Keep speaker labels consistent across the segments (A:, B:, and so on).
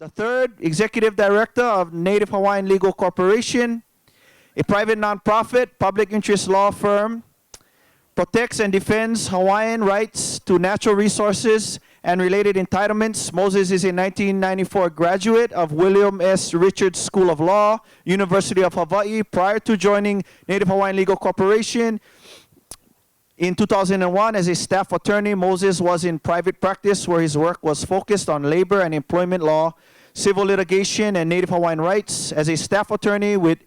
A: The third, Executive Director of Native Hawaiian Legal Corporation, a private nonprofit public interest law firm, protects and defends Hawaiian rights to natural resources and related entitlements. Moses is a 1994 graduate of William S. Richards School of Law, University of Hawaii. Prior to joining Native Hawaiian Legal Corporation in 2001 as a staff attorney, Moses was in private practice where his work was focused on labor and employment law, civil litigation, and Native Hawaiian rights. As a staff attorney with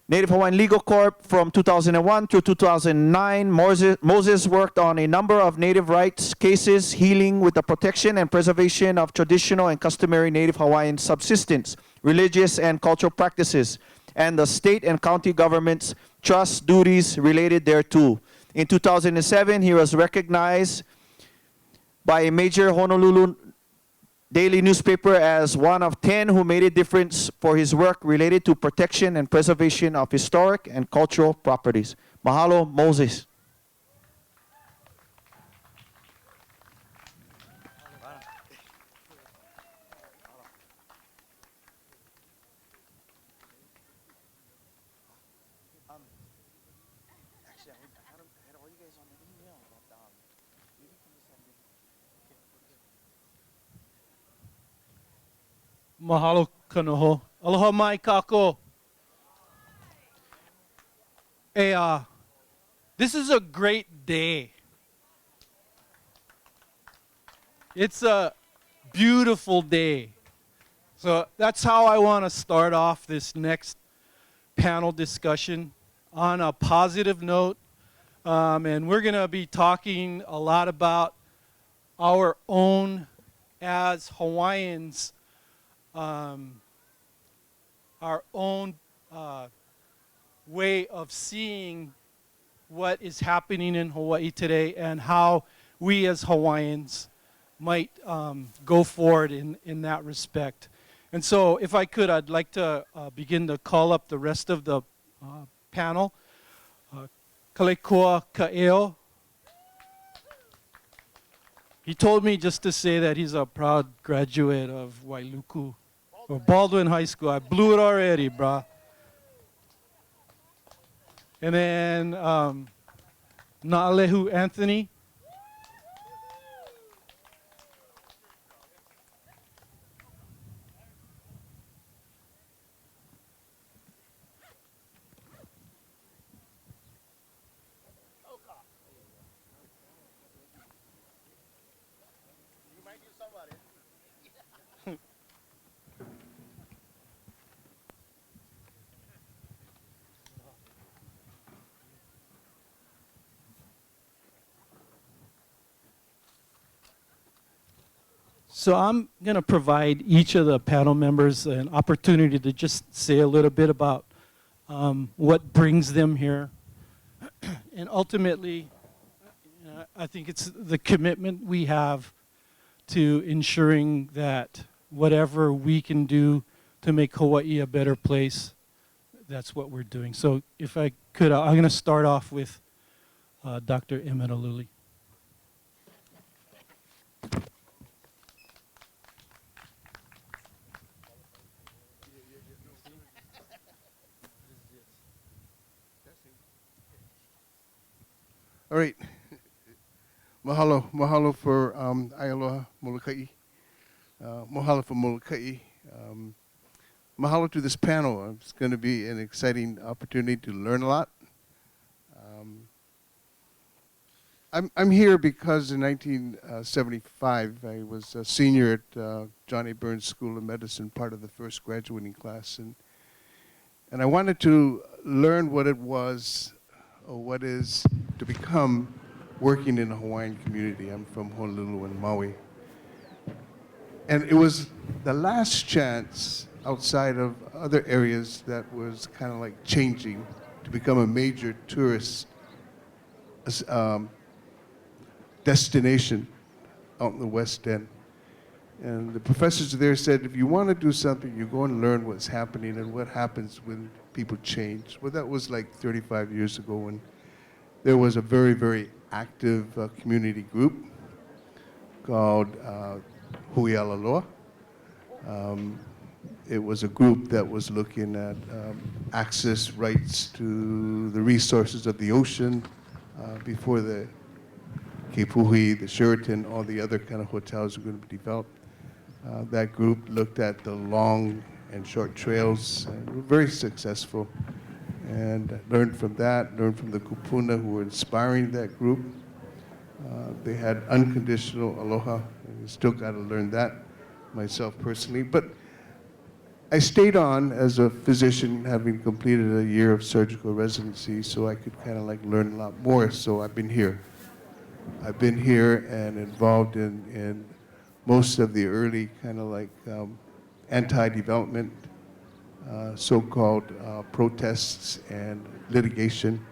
A: Native Hawaiian Legal Corp from 2001 through 2009, Moses worked on a number of Native rights cases healing with the protection and preservation of traditional and customary Native Hawaiian subsistence, religious and cultural practices, and the state and county government's trust duties related thereto. In 2007, he was recognized by a major Honolulu daily newspaper as one of 10 who made a difference for his work related to protection and preservation of historic and cultural properties. Mahalo, Moses.
B: Mahalo kanoho. Aloha mai kako. Hey, this is a great day. It's a beautiful day. So that's how I want to start off this next panel discussion on a positive note. And we're going to be talking a lot about our own as Hawaiians, our own way of seeing what is happening in Hawaii today and how we as Hawaiians might go forward in that respect. And so if I could, I'd like to begin to call up the rest of the panel. Kalekua Ka'eo. He told me just to say that he's a proud graduate of Wailuku, or Baldwin High School. I blew it already, brah. And then Naalehu Anthony. So I'm going to provide each of the panel members an opportunity to just say a little bit about what brings them here. And ultimately, I think it's the commitment we have to ensuring that whatever we can do to make Hawaii a better place, that's what we're doing. So if I could, I'm going to start off with Dr. Emenaluli.
C: All right. Mahalo for Aialoha Molokai. Mahalo for Molokai. Mahalo to this panel. It's going to be an exciting opportunity to learn a lot. I'm here because in 1975 I was a senior at John A. Burns School of Medicine, part of the first graduating class, and I wanted to learn what it was, or what is, to become working in a Hawaiian community. I'm from Honolulu and Maui. And it was the last chance outside of other areas that was kind of like changing to become a major tourist destination out in the West End. And the professors there said, if you want to do something, you go and learn what's happening and what happens when people change. Well, that was like 35 years ago when there was a very, very active community group called Hui Alaloa. It was a group that was looking at access rights to the resources of the ocean before the Kepuhi, the Sheraton, all the other kind of hotels were going to be developed. That group looked at the long and short trails and were very successful. And learned from that, learned from the Kupuna who were inspiring that group. They had unconditional aloha, and you still got to learn that myself personally. But I stayed on as a physician, having completed a year of surgical residency, so I could kind of like learn a lot more. So I've been here. I've been here and involved in most of the early kind of like anti-development, so-called protests and litigation.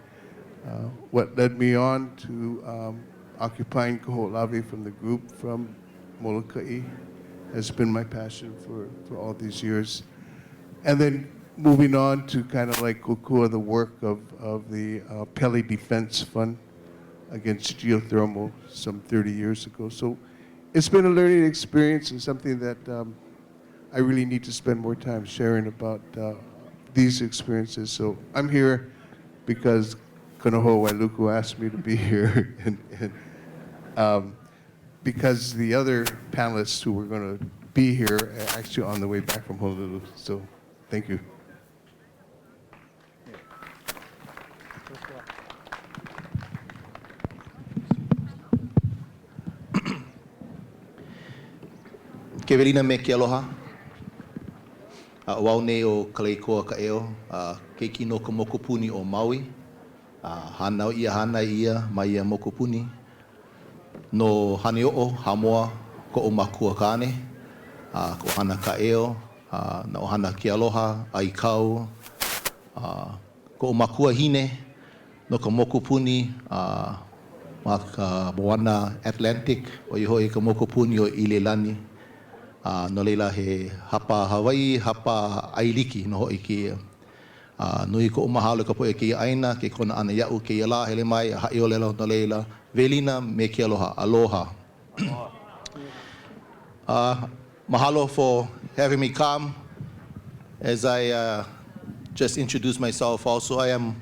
C: What led me on to occupying Kaho'olawe from the group from Molokai has been my passion for all these years. And then moving on to kind of like Kokua, the work of the Pele Defense Fund against geothermal some 30 years ago. So it's been a learning experience and something that I really need to spend more time sharing about these experiences. So I'm here because Kanoho Wailuku asked me to be here, and because the other panelists who were going to be here are actually on the way back from Honolulu. So thank you.
D: Ke welina me ke aloha. Wau nei o Kaleikoa ka eo, ke kino ka mokopuni o Maui. Hana ia hana ia mai ia mokopuni. No Hanioo, Hamoa, ko o makua kane, ko hana ka eo, na o hana ke aloha, aikau, ko o makua hine, no ka mokopuni, ma ka moana Atlantic, o iho e ka mokopuni o Ilelani. No leila he hapa Hawaii, hapa Ailiki no hoi kia. Nui ko umahalo ka poe kia aina, ke kona ana iau ke ia la hele mai, ha'i o lela no leila, velina me ke aloha, aloha. Mahalo for having me come. As I just introduced myself also, I am,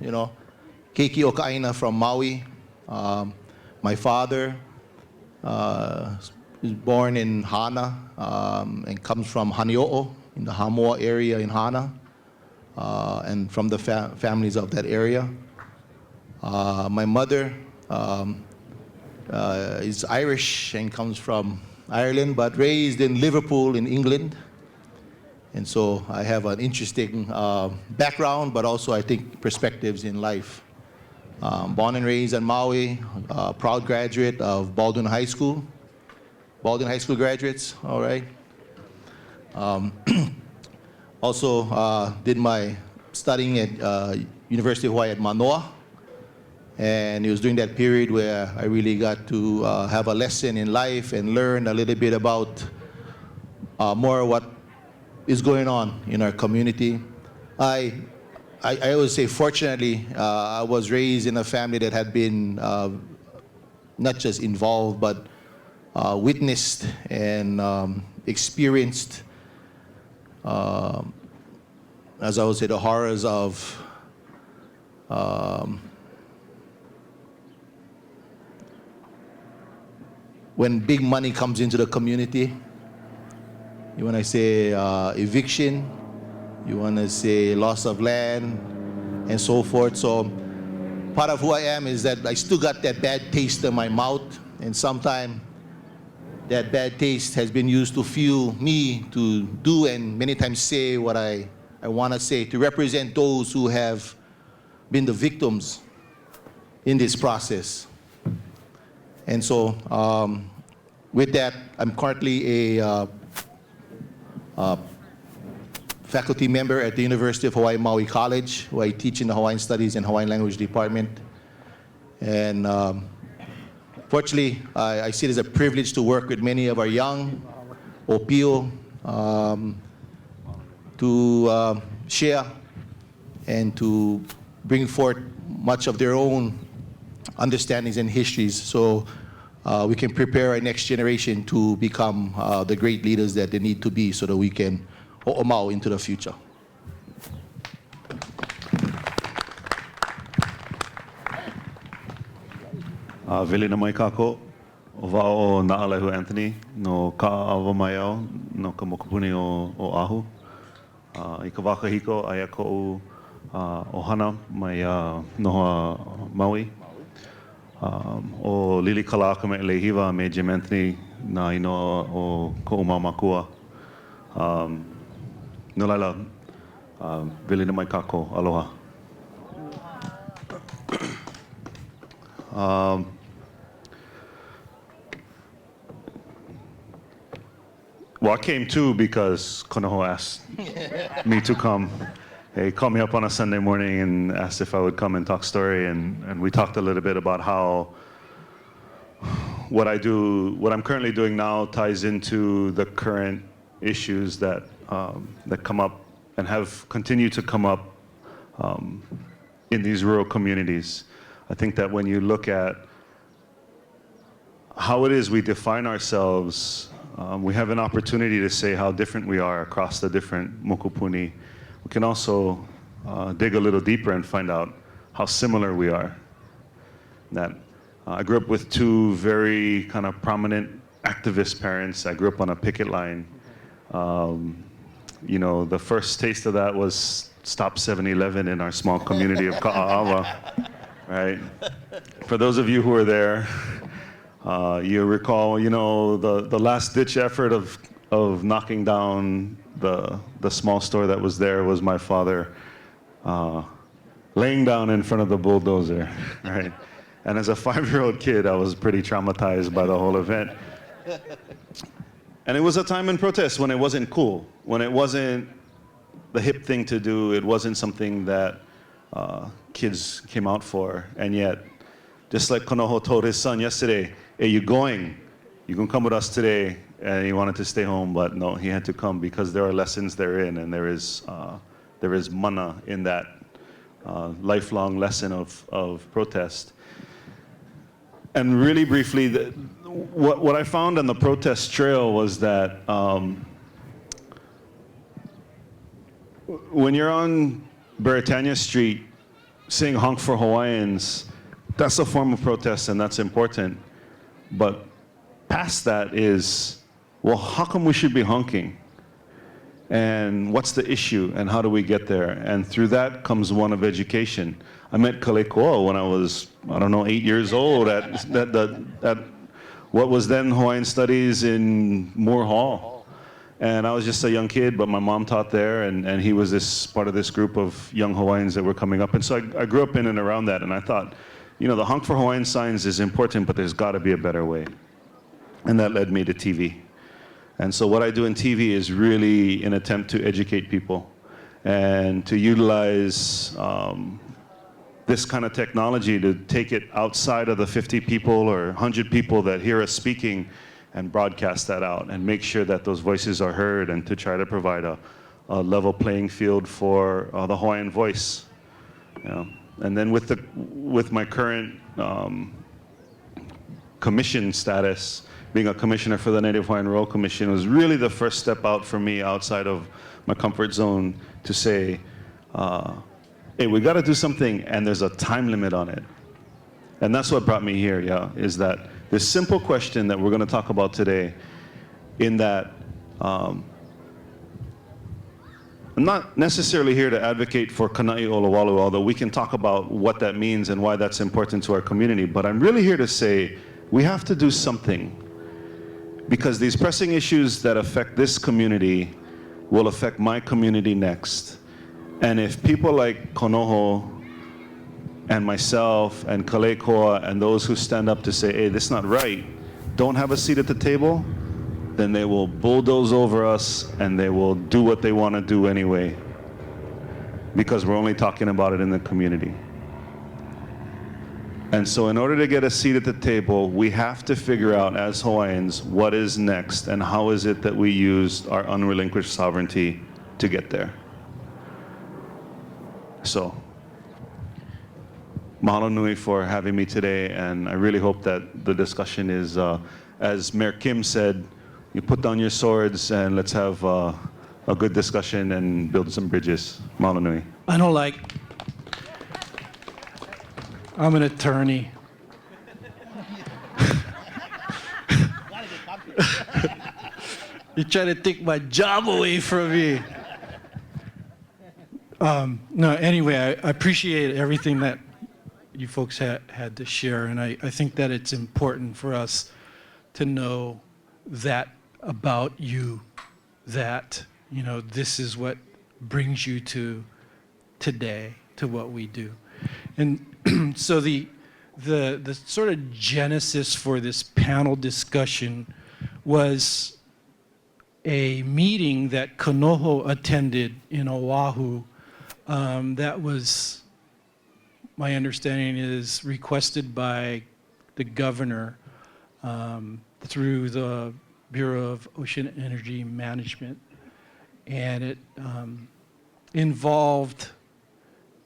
D: Keiki o ka aina from Maui. My father was born in Hana and comes from Hanioo in the Hamoa area in Hana, and from the families of that area. My mother is Irish and comes from Ireland, but raised in Liverpool in England. And so I have an interesting background, but also I think perspectives in life. Born and raised in Maui, proud graduate of Baldwin High School. Baldwin High School graduates, all right. Also did my studying at University of Hawaii at Manoa. And it was during that period where I really got to have a lesson in life and learn a little bit about more what is going on in our community. I always say, fortunately, I was raised in a family that had been not just involved, but witnessed and experienced, as I would say, the horrors of when big money comes into the community. You want to say eviction, you want to say loss of land, and so forth. So part of who I am is that I still got that bad taste in my mouth, and sometimes that bad taste has been used to fuel me to do and many times say what I want to say, to represent those who have been the victims in this process. And so with that, I'm currently a faculty member at the University of Hawaii Maui College, where I teach in the Hawaiian Studies and Hawaiian Language Department. And fortunately, I see it as a privilege to work with many of our young Opio to share and to bring forth much of their own understandings and histories. So we can prepare our next generation to become the great leaders that they need to be so that we can ho'omau into the future.
E: Vili na mai kako, o wao o Naalehu Anthony, no ka'awa mai au, no ka mokupuni o Ahu. I ka wakahiko, aia ko'u ohana mai noha Maui. O Lili Kalaka me Lehiwa me Jim Anthony na inoa o ko'u mamakua. No laila, Vili na mai kako, aloha. Well, I came too because Konoho asked me to come. He called me up on a Sunday morning and asked if I would come and talk story, and we talked a little bit about how what I'm currently doing now ties into the current issues that come up and have continued to come up in these rural communities. I think that when you look at how it is we define ourselves, we have an opportunity to say how different we are across the different mokupuni. We can also dig a little deeper and find out how similar we are. That I grew up with two very kind of prominent activist parents. I grew up on a picket line. You know, the first taste of that was Stop 7-Eleven in our small community of Ka'aawa, right? For those of you who were there, you recall, you know, the last-ditch effort of knocking down the small store that was there was my father laying down in front of the bulldozer, right? And as a 5-year-old kid, I was pretty traumatized by the whole event. And it was a time in protest when it wasn't cool, when it wasn't the hip thing to do, it wasn't something that kids came out for, and yet, just like Konoho told his son yesterday, hey, you going? You can come with us today. And he wanted to stay home, but no, he had to come because there are lessons therein, and there is mana in that lifelong lesson of protest. And really briefly, what I found on the protest trail was that when you're on Beretania Street saying honk for Hawaiians, that's a form of protest and that's important. But past that is, well, how come we should be honking? And what's the issue and how do we get there? And through that comes one of education. I met Kalekoa when I was, I don't know, 8 years old at what was then Hawaiian Studies in Moore Hall. And I was just a young kid, but my mom taught there, and he was this part of this group of young Hawaiians that were coming up. And so I grew up in and around that, and I thought, you know, the honk for Hawaiian signs is important, but there's got to be a better way. And that led me to TV. And so what I do in TV is really an attempt to educate people and to utilize this kind of technology to take it outside of the 50 people or 100 people that hear us speaking and broadcast that out and make sure that those voices are heard and to try to provide a level playing field for the Hawaiian voice. You know? And then with my current commission status, being a commissioner for the Native Hawaiian Rural Commission was really the first step out for me outside of my comfort zone to say, hey, we got to do something, and there's a time limit on it. And that's what brought me here, yeah, is that this simple question that we're going to talk about today, in that I'm not necessarily here to advocate for Kana'i Olowalu, although we can talk about what that means and why that's important to our community, but I'm really here to say we have to do something, because these pressing issues that affect this community will affect my community next. And if people like Konoho and myself and Kalekoa and those who stand up to say, hey, this is not right, don't have a seat at the table, then they will bulldoze over us and they will do what they want to do anyway, because we're only talking about it in the community. And so in order to get a seat at the table, we have to figure out as Hawaiians what is next and how is it that we use our unrelinquished sovereignty to get there. So Mahalo nui for having me today, and I really hope that the discussion is, as Mayor Kim said, you put down your swords and let's have a good discussion and build some bridges. Mahalo nui.
B: I don't like. I'm an attorney. You're trying to take my job away from me. No, anyway, I appreciate everything that you folks had to share, and I think that it's important for us to know that about you, that, you know, this is what brings you to today, to what we do. And so the sort of genesis for this panel discussion was a meeting that Kanoho attended in Oahu that was, my understanding is, requested by the governor through the Bureau of Ocean Energy Management. And it involved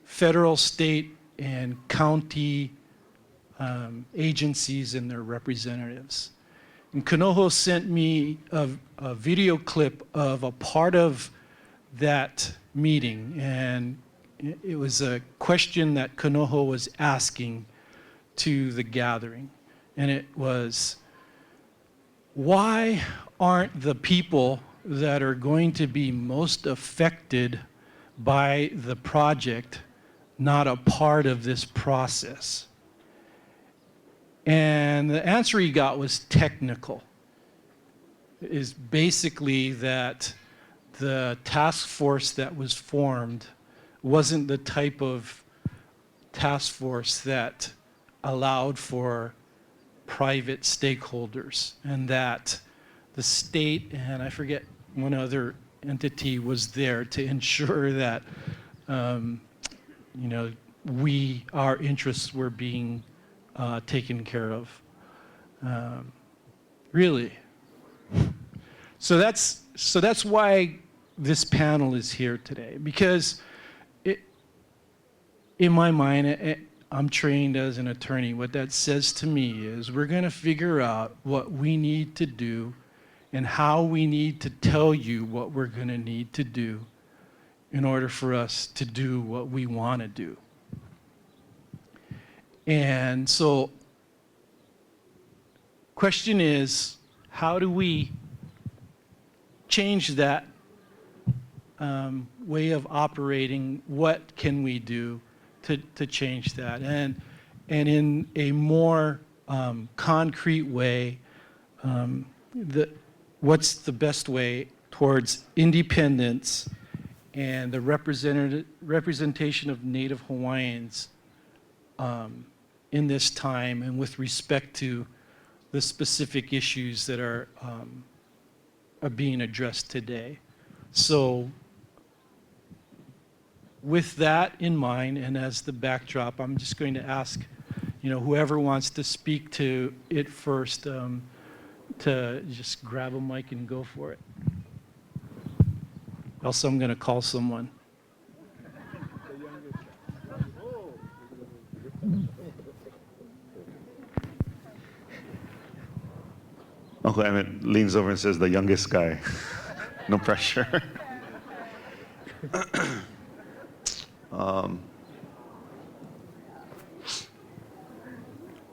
B: federal, state, and county agencies and their representatives. And Kanoho sent me a video clip of a part of that meeting, and it was a question that Kanoho was asking to the gathering. And it was, why aren't the people that are going to be most affected by the project not a part of this process? And the answer he got was technical. Is basically that the task force that was formed wasn't the type of task force that allowed for private stakeholders, and that the state, and I forget one other entity, was there to ensure that you know, our interests were being taken care of. Really. So that's why this panel is here today, because in my mind, I'm trained as an attorney. What that says to me is we're going to figure out what we need to do and how we need to tell you what we're going to need to do in order for us to do what we want to do. And so, question is, how do we change that way of operating? What can we do to change that? And in a more concrete way, what's the best way towards independence and the representation of Native Hawaiians in this time, and with respect to the specific issues that are being addressed today. So with that in mind, and as the backdrop, I'm just going to ask, you know, whoever wants to speak to it first, to just grab a mic and go for it. Else I'm going to call someone.
E: Uncle Emmett leans over and says, the youngest guy. No pressure.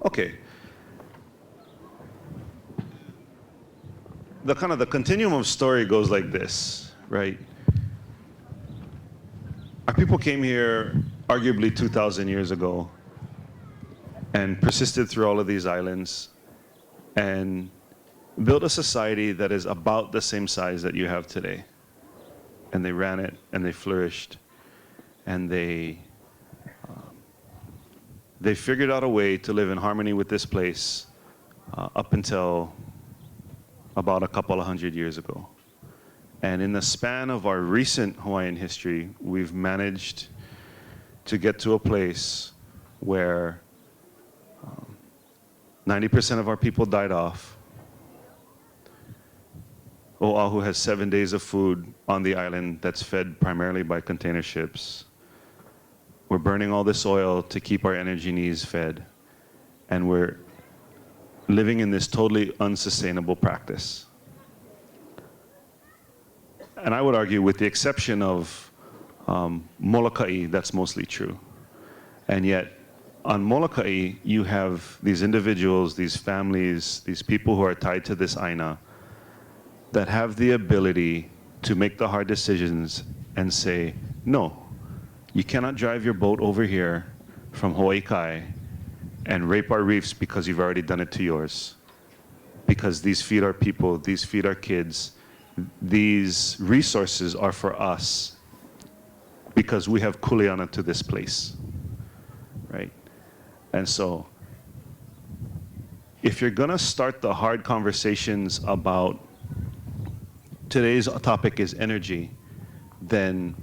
E: Okay. The continuum of story goes like this, right? Our people came here arguably 2,000 years ago and persisted through all of these islands and built a society that is about the same size that you have today. And they ran it, and they flourished, and they figured out a way to live in harmony with this place up until about a couple of hundred years ago. And in the span of our recent Hawaiian history, we've managed to get to a place where 90% of our people died off. Oahu has 7 days of food on the island that's fed primarily by container ships. We're burning all this oil to keep our energy needs fed. And we're living in this totally unsustainable practice. And I would argue, with the exception of Molokai, that's mostly true. And yet, on Molokai, you have these individuals, these families, these people who are tied to this aina that have the ability to make the hard decisions and say, no, you cannot drive your boat over here from Hawaii Kai and rape our reefs because you've already done it to yours. Because these feed our people, these feed our kids, these resources are for us because we have kuleana to this place, right? And so, if you're gonna start the hard conversations about, today's topic is energy, then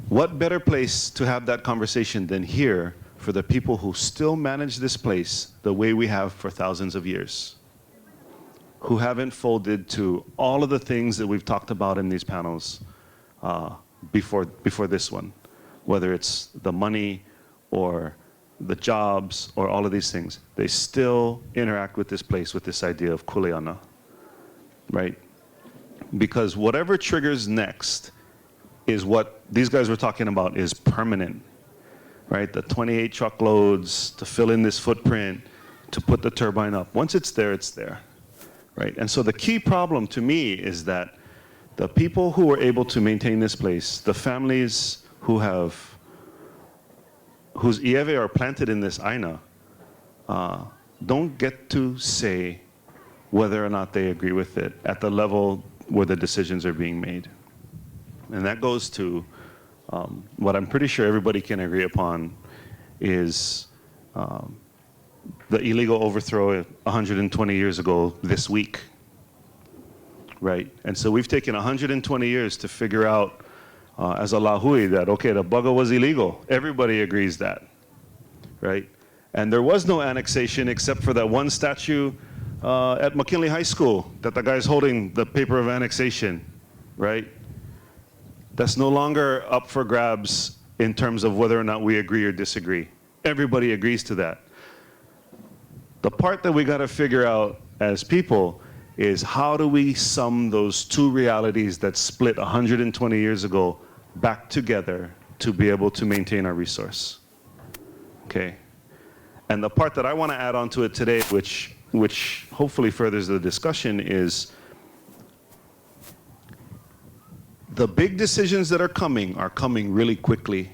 E: what better place to have that conversation than here for the people who still manage this place the way we have for thousands of years, who haven't folded to all of the things that we've talked about in these panels before this one, whether it's the money or the jobs or all of these things. They still interact with this place with this idea of kuleana, right? Because whatever triggers next is what these guys were talking about is permanent, right? The 28 truckloads to fill in this footprint, to put the turbine up. Once it's there, right? And so the key problem to me is that the people who were able to maintain this place, the families whose ieve are planted in this aina, don't get to say whether or not they agree with it at the level where the decisions are being made. And that goes to what I'm pretty sure everybody can agree upon is the illegal overthrow 120 years ago this week, right? And so we've taken 120 years to figure out as a lahui that, okay, the bugger was illegal. Everybody agrees that, right? And there was no annexation except for that one statue at McKinley High School that the guy's holding the paper of annexation, right? That's no longer up for grabs in terms of whether or not we agree or disagree. Everybody agrees to that. The part that we gotta figure out as people is how do we sum those two realities that split 120 years ago back together to be able to maintain our resource, okay? And the part that I wanna add on to it today, which hopefully furthers the discussion, is the big decisions that are coming really quickly.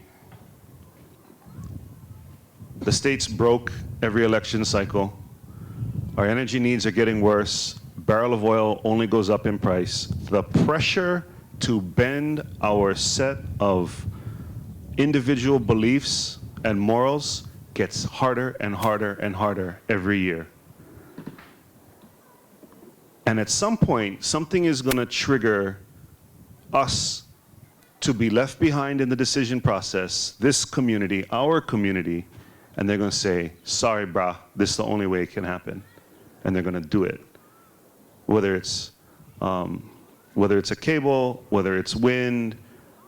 E: The state's broke every election cycle. Our energy needs are getting worse. Barrel of oil only goes up in price. The pressure to bend our set of individual beliefs and morals gets harder and harder and harder every year. And at some point, something is going to trigger us to be left behind in the decision process, this community, our community, and they're going to say, sorry, brah, this is the only way it can happen. And they're going to do it. Whether it's a cable, whether it's wind,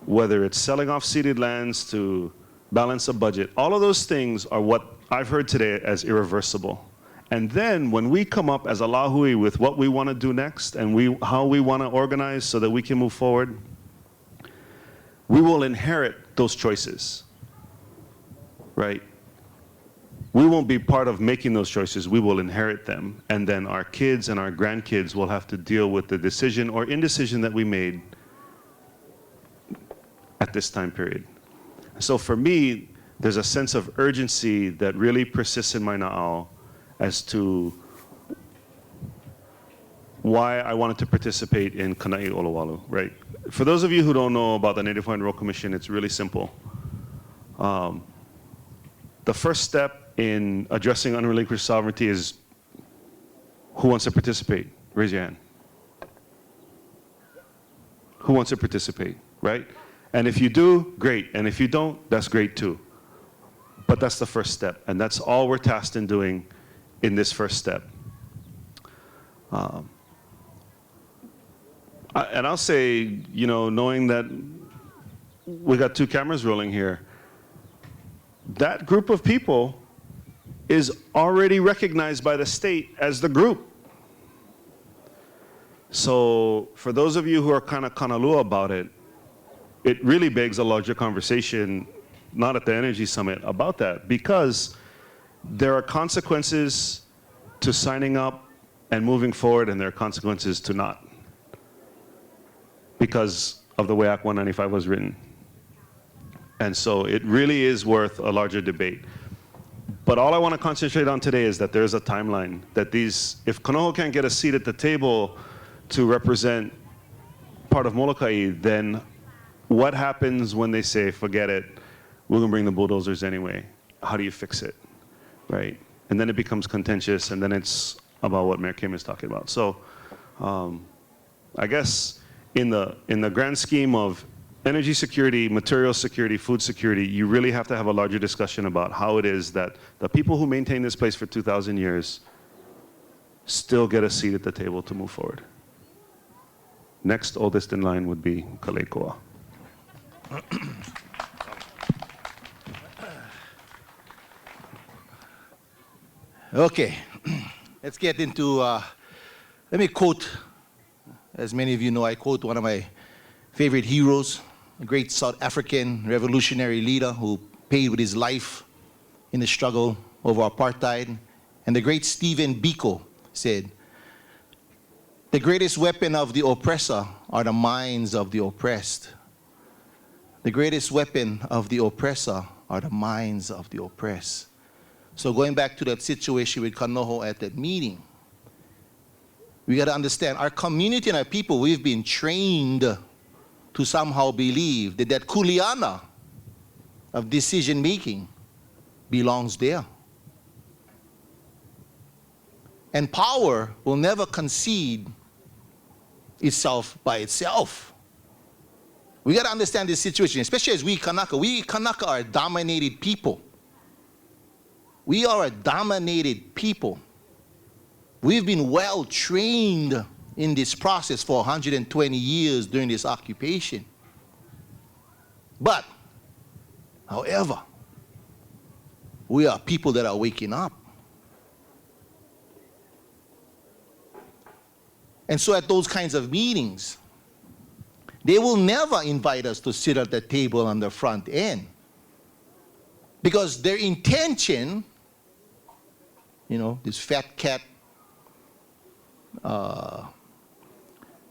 E: whether it's selling off ceded lands to balance a budget, all of those things are what I've heard today as irreversible. And then when we come up as a lahui with what we want to do next and how we want to organize so that we can move forward, we will inherit those choices, right? We won't be part of making those choices, we will inherit them. And then our kids and our grandkids will have to deal with the decision or indecision that we made at this time period. So for me, there's a sense of urgency that really persists in my na'au as to why I wanted to participate in Kana'i Olowalu, right? For those of you who don't know about the Native Hawaiian Royal Commission, it's really simple. The first step in addressing unrelinquished sovereignty is who wants to participate? Raise your hand. Who wants to participate, right? And if you do, great. And if you don't, that's great too. But that's the first step. And that's all we're tasked in doing in this first step. And I'll say, you know, knowing that we got two cameras rolling here, that group of people is already recognized by the state as the group. So for those of you who are kind of kanalua about it, it really begs a larger conversation, not at the Energy Summit, about that, because there are consequences to signing up and moving forward, and there are consequences to not, because of the way Act 195 was written. And so it really is worth a larger debate. But all I want to concentrate on today is that there's a timeline, that these, if Kanoho can't get a seat at the table to represent part of Molokai, then what happens when they say, forget it, we're going to bring the bulldozers anyway? How do you fix it, right? And then it becomes contentious, and then it's about what Mayor Kim is talking about. So I guess in the grand scheme of energy security, material security, food security, you really have to have a larger discussion about how it is that the people who maintain this place for 2,000 years still get a seat at the table to move forward. Next oldest in line would be Kaleikoa.
D: Okay, let's get into, let me quote, as many of you know, I quote one of my favorite heroes, a great South African revolutionary leader who paid with his life in the struggle over apartheid. And the great Stephen Biko said, "The greatest weapon of the oppressor are the minds of the oppressed. The greatest weapon of the oppressor are the minds of the oppressed." So going back to that situation with Kanoho at that meeting, we got to understand our community and our people, we've been trained to somehow believe that that kuleana of decision making belongs there. And power will never concede itself by itself. We got to understand this situation, especially as we Kanaka. We Kanaka are a dominated people. We are a dominated people. We've been well trained in this process for 120 years during this occupation. But, however, we are people that are waking up. And so at those kinds of meetings, they will never invite us to sit at the table on the front end. Because their intention, you know, this fat cat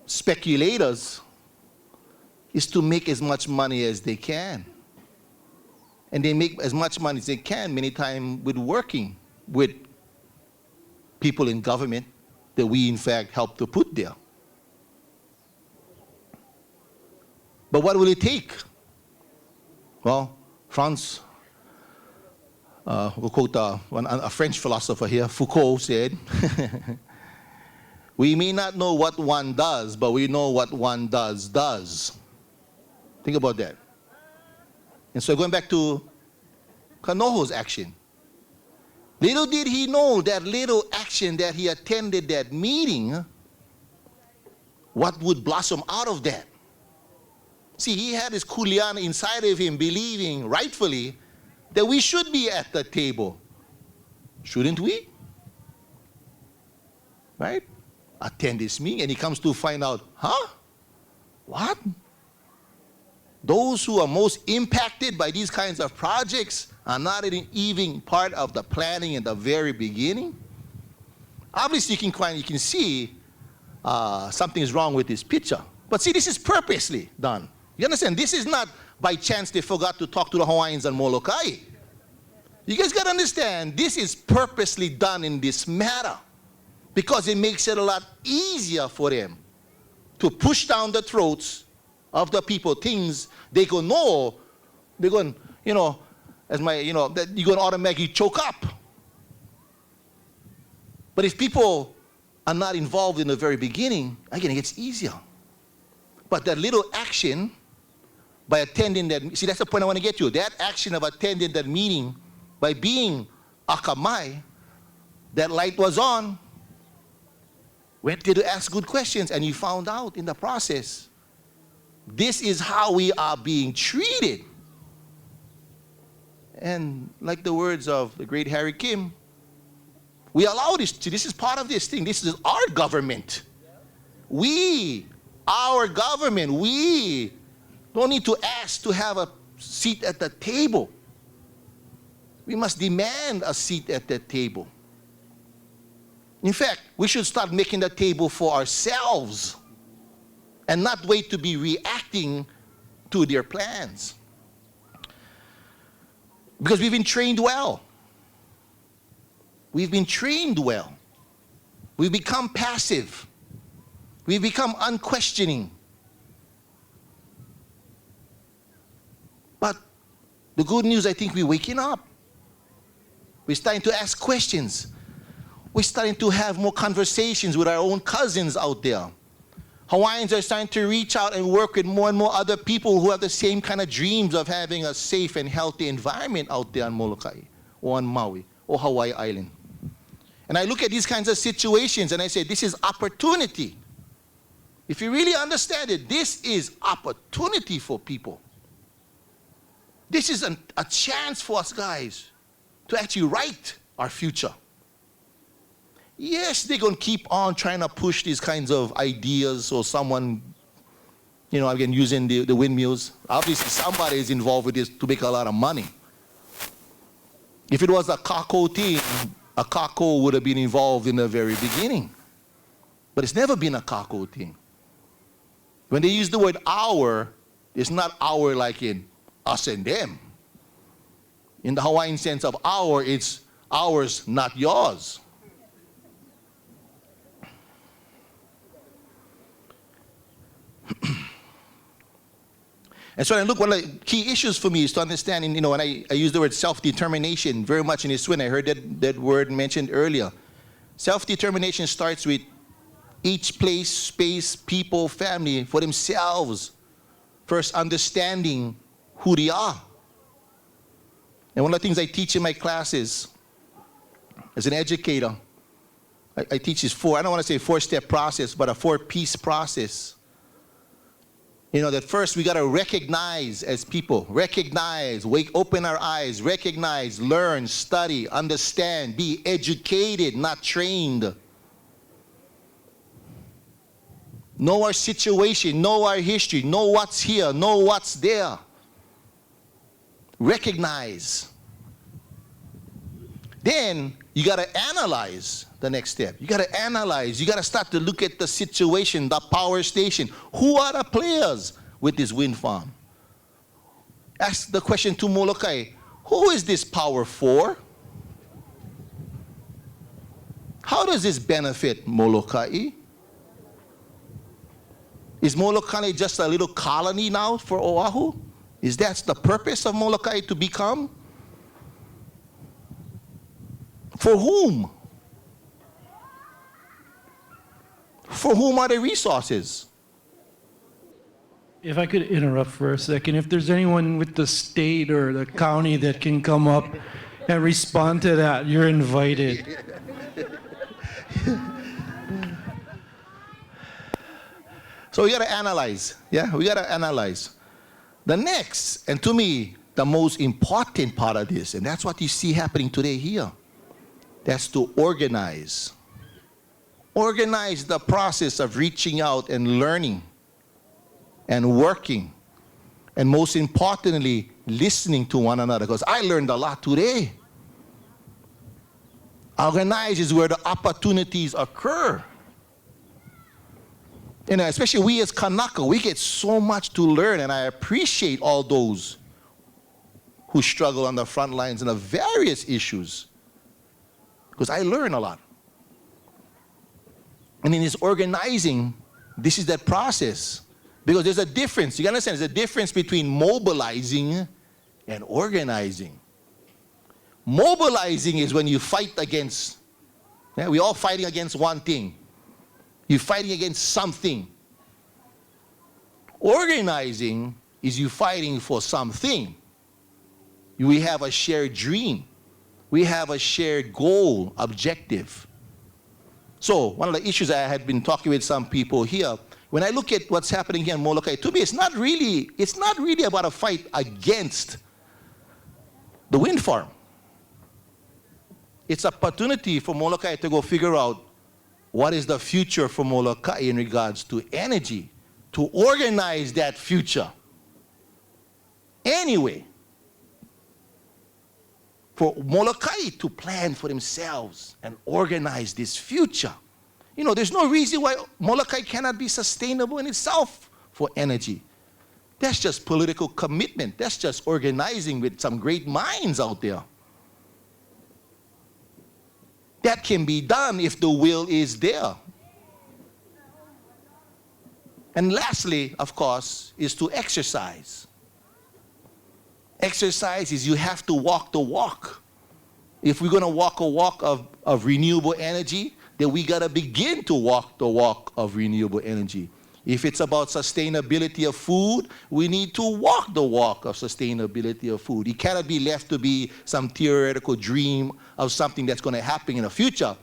D: speculators, is to make as much money as they can. And they make as much money as they can many times with working with people in government that we in fact help to put there. But what will it take? Well, France, we'll quote a French philosopher here, Foucault said, "We may not know what one does, but we know what one does." Think about that. And so going back to Kanoho's action, little did he know that little action that he attended that meeting, what would blossom out of that. See, he had this kuleana inside of him believing rightfully that we should be at the table. Shouldn't we? Right? Attend this meeting, and he comes to find out, huh? What? Those who are most impacted by these kinds of projects are not even part of the planning in the very beginning? Obviously, you can see something is wrong with this picture. But see, this is purposely done. You understand? This is not by chance they forgot to talk to the Hawaiians and Molokai. You guys got to understand, this is purposely done in this matter because it makes it a lot easier for them to push down the throats of the people things they go know, they're going, you know, as my, you know, that you're going to automatically choke up. But if people are not involved in the very beginning, again, it gets easier. But that little action by attending that, see, that's the point I want to get to. That action of attending that meeting by being akamai, that light was on, went there to ask good questions, and you found out in the process, this is how we are being treated. And like the words of the great Harry Kim, we allow this. This is part of this thing. This is our government. Our government, we don't need to ask to have a seat at the table. We must demand a seat at the table. In fact, we should start making the table for ourselves and not wait to be reacting to their plans. Because we've been trained well. We've been trained well. We've become passive. We've become unquestioning. But the good news, I think we're waking up. We're starting to ask questions. We're starting to have more conversations with our own cousins out there. Hawaiians are starting to reach out and work with more and more other people who have the same kind of dreams of having a safe and healthy environment out there on Molokai or on Maui or Hawaii Island. And I look at these kinds of situations and I say, this is opportunity. If you really understand it, this is opportunity for people. This is a chance for us guys to actually write our future. Yes, they're going to keep on trying to push these kinds of ideas, or someone, again, using the windmills. Obviously, somebody is involved with this to make a lot of money. If it was a kako thing, a kako would have been involved in the very beginning. But it's never been a kako thing. When they use the word our, it's not our like in us and them. In the Hawaiian sense of our, it's ours, not yours. And so I look, one of the key issues for me is to understand, when I use the word self-determination very much in this way. I heard that word mentioned earlier. Self-determination starts with each place, space, people, family, for themselves, first understanding who they are. And one of the things I teach in my classes as an educator, I teach this I don't want to say four-step process, but a four-piece process. That first we got to recognize as people, open our eyes, recognize, learn, study, understand, be educated, not trained. Know our situation, know our history, know what's here, know what's there. Recognize. Then you got to analyze the next step. You got to analyze. You got to start to look at the situation, the power station. Who are the players with this wind farm? Ask the question to Molokai, who is this power for? How does this benefit Molokai? Is Molokai just a little colony now for Oahu? Is that the purpose of Molokai to become? For whom? For whom are the resources?
B: If I could interrupt for a second, if there's anyone with the state or the county that can come up and respond to that, you're invited.
D: So we got to analyze. Yeah, we got to analyze. The next, and to me, the most important part of this, and that's what you see happening today here, that's to organize. Organize the process of reaching out and learning and working. And most importantly, listening to one another. Because I learned a lot today. Organize is where the opportunities occur. Especially we as Kanaka, we get so much to learn, and I appreciate all those who struggle on the front lines in the various issues. Because I learn a lot. And in this organizing, this is that process. Because there's a difference. You understand? There's a difference between mobilizing and organizing. Mobilizing is when you fight against, we're all fighting against one thing. You're fighting against something. Organizing is you fighting for something. We have a shared dream. We have a shared goal, objective. So one of the issues I had been talking with some people here, when I look at what's happening here in Molokai, to me it's not really about a fight against the wind farm. It's an opportunity for Molokai to go figure out what is the future for Molokai in regards to energy, to organize that future. Anyway, for Molokai to plan for themselves and organize this future. You know, there's no reason why Molokai cannot be sustainable in itself for energy. That's just political commitment. That's just organizing with some great minds out there. That can be done if the will is there. And lastly, of course, is to exercise. Exercise is you have to walk the walk. If we're going to walk a walk of renewable energy, then we got to begin to walk the walk of renewable energy. If it's about sustainability of food, we need to walk the walk of sustainability of food. It cannot be left to be some theoretical dream of something that's going to happen in the future.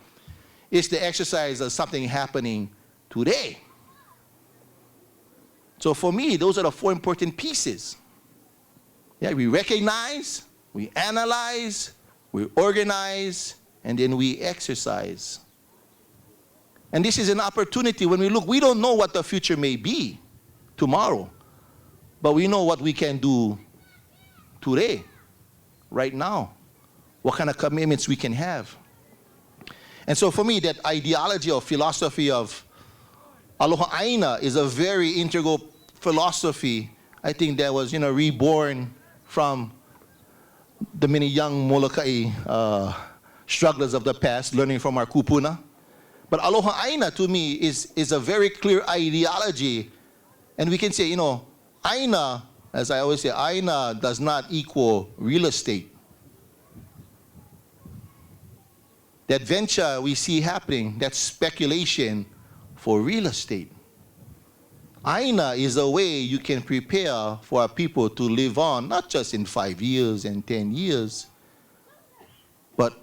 D: It's the exercise of something happening today. So for me, those are the 4 important pieces. Yeah, we recognize, we analyze, we organize, and then we exercise. And this is an opportunity when we look, we don't know what the future may be tomorrow, but we know what we can do today, right now, what kind of commitments we can have. And so for me, that ideology or philosophy of Aloha Aina is a very integral philosophy, I think, that was, reborn from the many young Molokai strugglers of the past, learning from our kupuna. But Aloha Aina, to me, is a very clear ideology. And we can say, Aina, as I always say, Aina does not equal real estate. That venture we see happening, that speculation for real estate. Aina is a way you can prepare for our people to live on, not just in 5 years and 10 years, but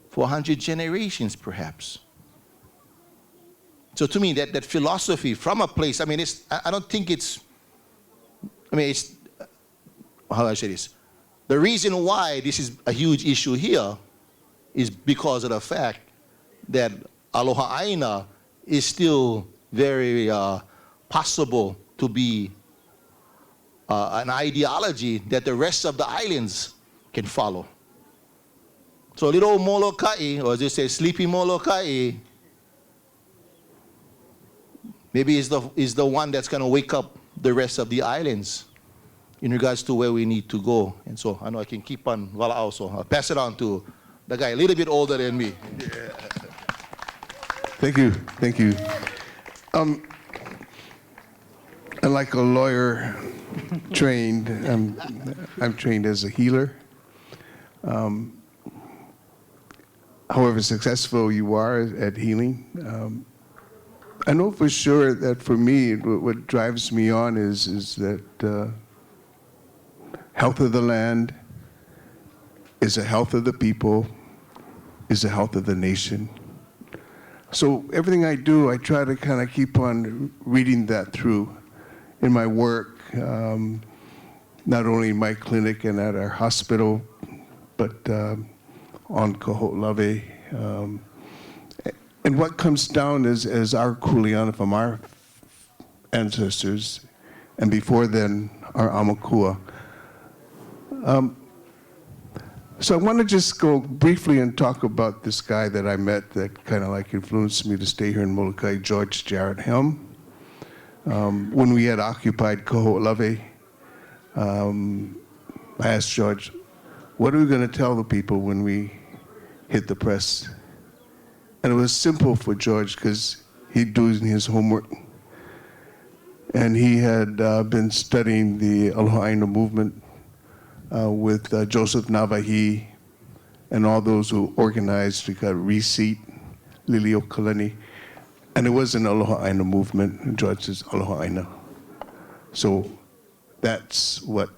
D: for 100 generations perhaps. So to me, that philosophy from a place, I don't think it's, how do I say this? The reason why this is a huge issue here is because of the fact that Aloha Aina is still very possible to be an ideology that the rest of the islands can follow. So little Molokai, or as they say, sleepy Molokai, maybe is the one that's going to wake up the rest of the islands in regards to where we need to go. And so I know I can keep on wala'au, so I'll pass it on to the guy a little bit older than me. Yeah.
C: Thank you. Thank you. Like a lawyer trained, I'm trained as a healer. However successful you are at healing, I know for sure that for me, what drives me on is that health of the land is the health of the people, is the health of the nation. So everything I do, I try to kind of keep on reading that through in my work, not only in my clinic and at our hospital, but on Kaho'olawe. And what comes down is our kuleana from our ancestors, and before then, our Amakua. So I want to just go briefly and talk about this guy that I met that kind of like influenced me to stay here in Molokai, George Jarrett Helm. When we had occupied Kaho'olawe, I asked George, what are we going to tell the people when we hit the press? And it was simple for George because he'd doing his homework. And he had been studying the Aloha Aina movement with Joseph Navahi and all those who organized. We got Reseat, Lilio Kalani. And it was an Aloha Aina movement, and George says Aloha Aina. So that's what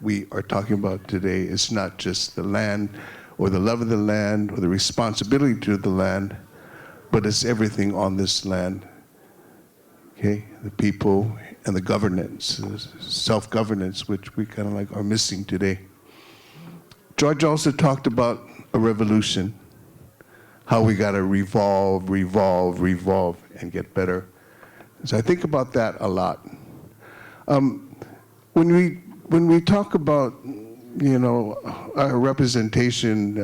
C: we are talking about today. It's not just the land or the love of the land or the responsibility to the land, but it's everything on this land. Okay, the people and the governance, self-governance, which we kind of like are missing today. George also talked about a revolution, how we got to revolve, revolve, revolve, and get better. So I think about that a lot. When we talk about, you know, our representation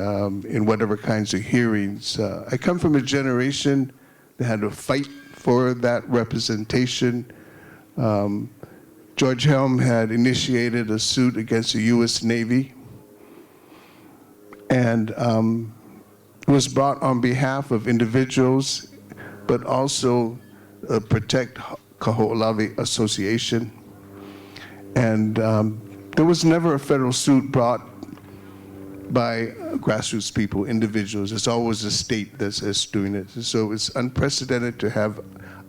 C: in whatever kinds of hearings, I come from a generation that had to fight for that representation. George Helm had initiated a suit against the U.S. Navy, and it was brought on behalf of individuals, but also Protect Kaho'olawe Association. And there was never a federal suit brought by grassroots people, individuals. It's always the state that's doing it. So it's unprecedented to have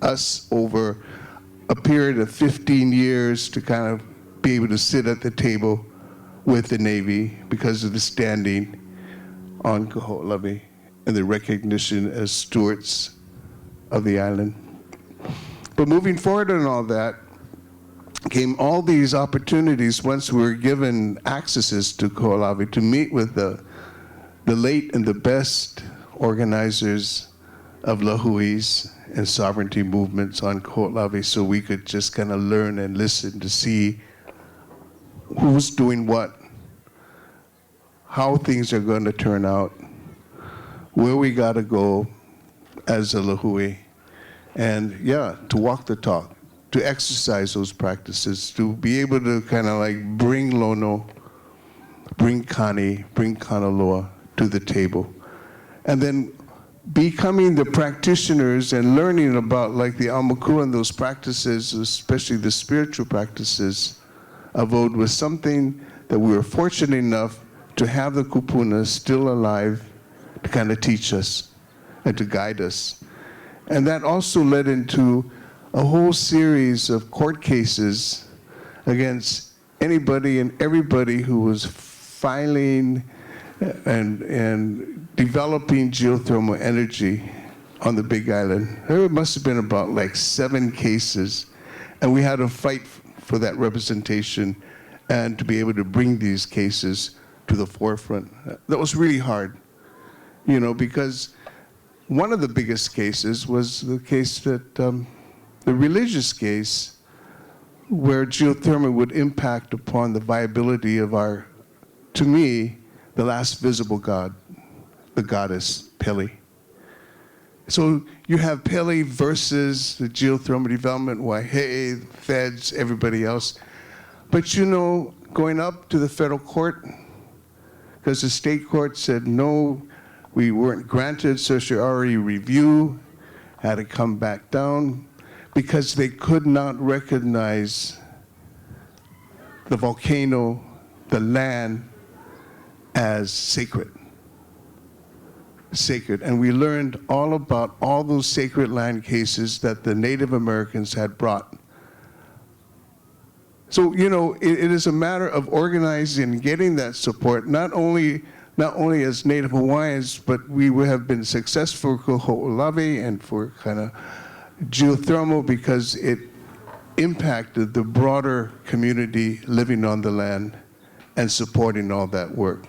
C: us over a period of 15 years to kind of be able to sit at the table with the Navy because of the standing on Kaho'olawe and the recognition as stewards of the island. But moving forward in all that, came all these opportunities once we were given accesses to Kaho'olawe to meet with the late and the best organizers of lahuis and sovereignty movements on Kaho'olawe, so we could just kind of learn and listen to see who's doing what, how things are going to turn out, where we got to go as a lahui, and yeah, to walk the talk, to exercise those practices, to be able to kind of like bring Lono, bring Kani, bring Kanaloa to the table. And then becoming the practitioners and learning about like the Aumakua and those practices, especially the spiritual practices of Ode, was something that we were fortunate enough to have the kupuna still alive to kind of teach us and to guide us. And that also led into a whole series of court cases against anybody and everybody who was filing and developing geothermal energy on the Big Island. There must have been about like 7 cases, and we had to fight for that representation and to be able to bring these cases to the forefront. That was really hard, you know, because one of the biggest cases was the case that the religious case where geothermal would impact upon the viability of our, to me, the last visible god, the goddess Pele. So you have Pele versus the geothermal development, Waihe, feds, everybody else. But you know, going up to the federal court, because the state court said no, we weren't granted certiorari review, had to come back down, because they could not recognize the volcano, the land, as sacred. Sacred. And we learned all about all those sacred land cases that the Native Americans had brought. So, you know, it is a matter of organizing and getting that support, not only as Native Hawaiians, but we have been successful for Kaho'olawe and for kind of geothermal because it impacted the broader community living on the land and supporting all that work.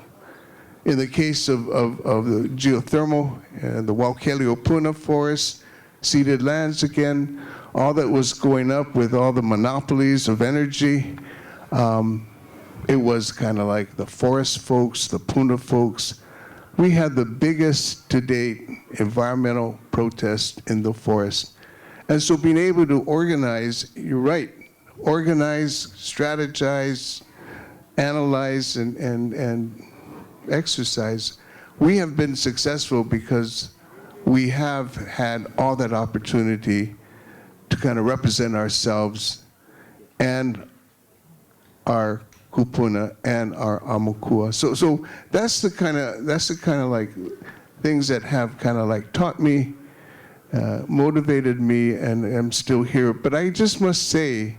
C: In the case of the geothermal and the Waukeliopuna forest, ceded lands again, all that was going up with all the monopolies of energy, it was kind of like the forest folks, the Puna folks. We had the biggest to date environmental protest in the forest. And so being able to organize, you're right, organize, strategize, analyze, and exercise, we have been successful because we have had all that opportunity to kind of represent ourselves and our kupuna and our Aumakua. So that's the kind of like things that have kind of like taught me, motivated me, and I'm still here. But I just must say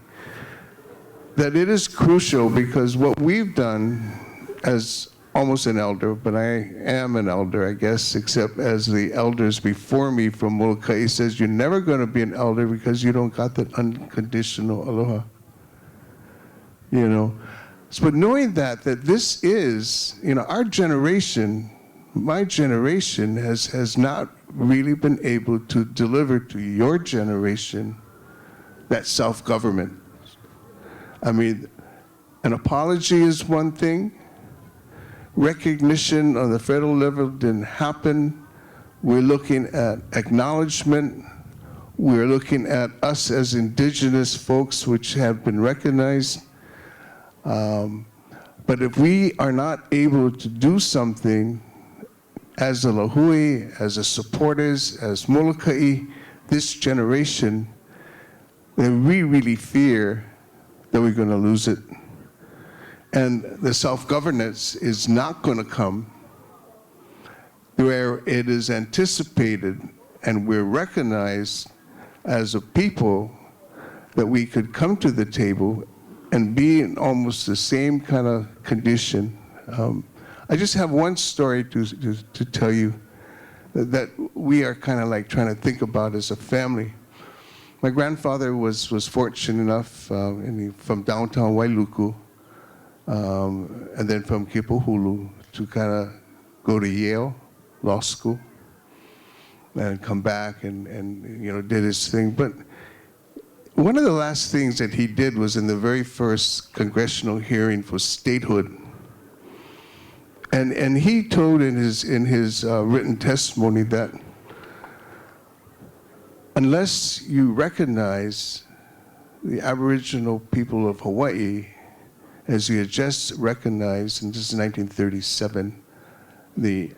C: that it is crucial because what we've done as almost an elder, but I am an elder, I guess, except as the elders before me from Molokai says, you're never going to be an elder because you don't got that unconditional aloha. You know, But knowing that this is, our generation, my generation has not really been able to deliver to your generation that self-government. I mean, an apology is one thing. Recognition on the federal level didn't happen. We're looking at acknowledgement. We're looking at us as indigenous folks, which have been recognized. But if we are not able to do something as a Lahui, as a supporters, as Molokai, this generation, then we really fear that we're going to lose it. And the self-governance is not going to come where it is anticipated and we're recognized as a people that we could come to the table and be in almost the same kind of condition. I just have one story to tell you that we are kind of like trying to think about as a family. My grandfather was fortunate enough from downtown Wailuku and then from Kipuhulu to kind of go to Yale Law School and come back and did his thing. But one of the last things that he did was in the very first congressional hearing for statehood. And he told in his written testimony that unless you recognize the Aboriginal people of Hawaii, as you had just recognized, and this is 1937, the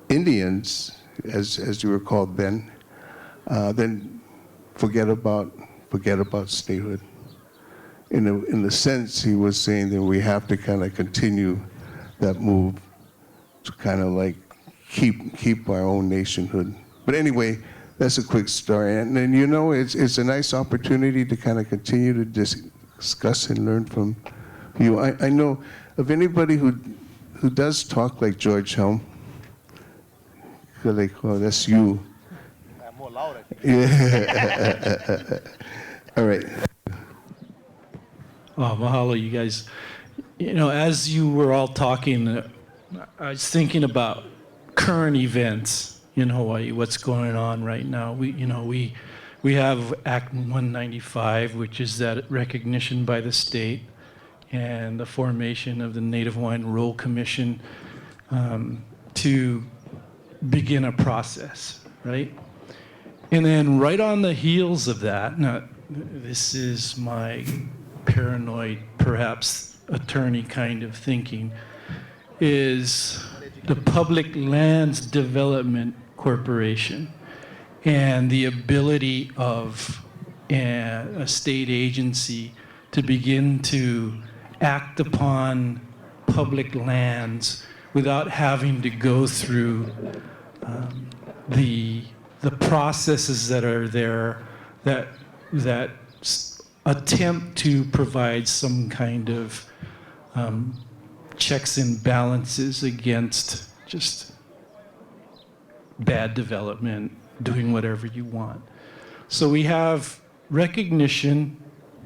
C: Indians, as you were called then forget about statehood. In the sense, he was saying that we have to kind of continue that move to kind of like keep our own nationhood. But anyway, that's a quick story. And then, it's a nice opportunity to kind of continue to discuss and learn from you. I know of anybody who does talk like George Helm. Like, oh, that's you.
D: I'm more louder.
C: Yeah. All right.
B: Oh, mahalo, you guys. As you were all talking, I was thinking about current events in Hawaii, what's going on right now. We have Act 195, which is that recognition by the state and the formation of the Native Hawaiian Rule Commission to begin a process, right? And then right on the heels of that, now this is my paranoid, perhaps attorney kind of thinking, is the Public Lands Development Corporation and the ability of a state agency to begin to act upon public lands without having to go through the processes that are there that attempt to provide some kind of checks and balances against just bad development, doing whatever you want. So we have recognition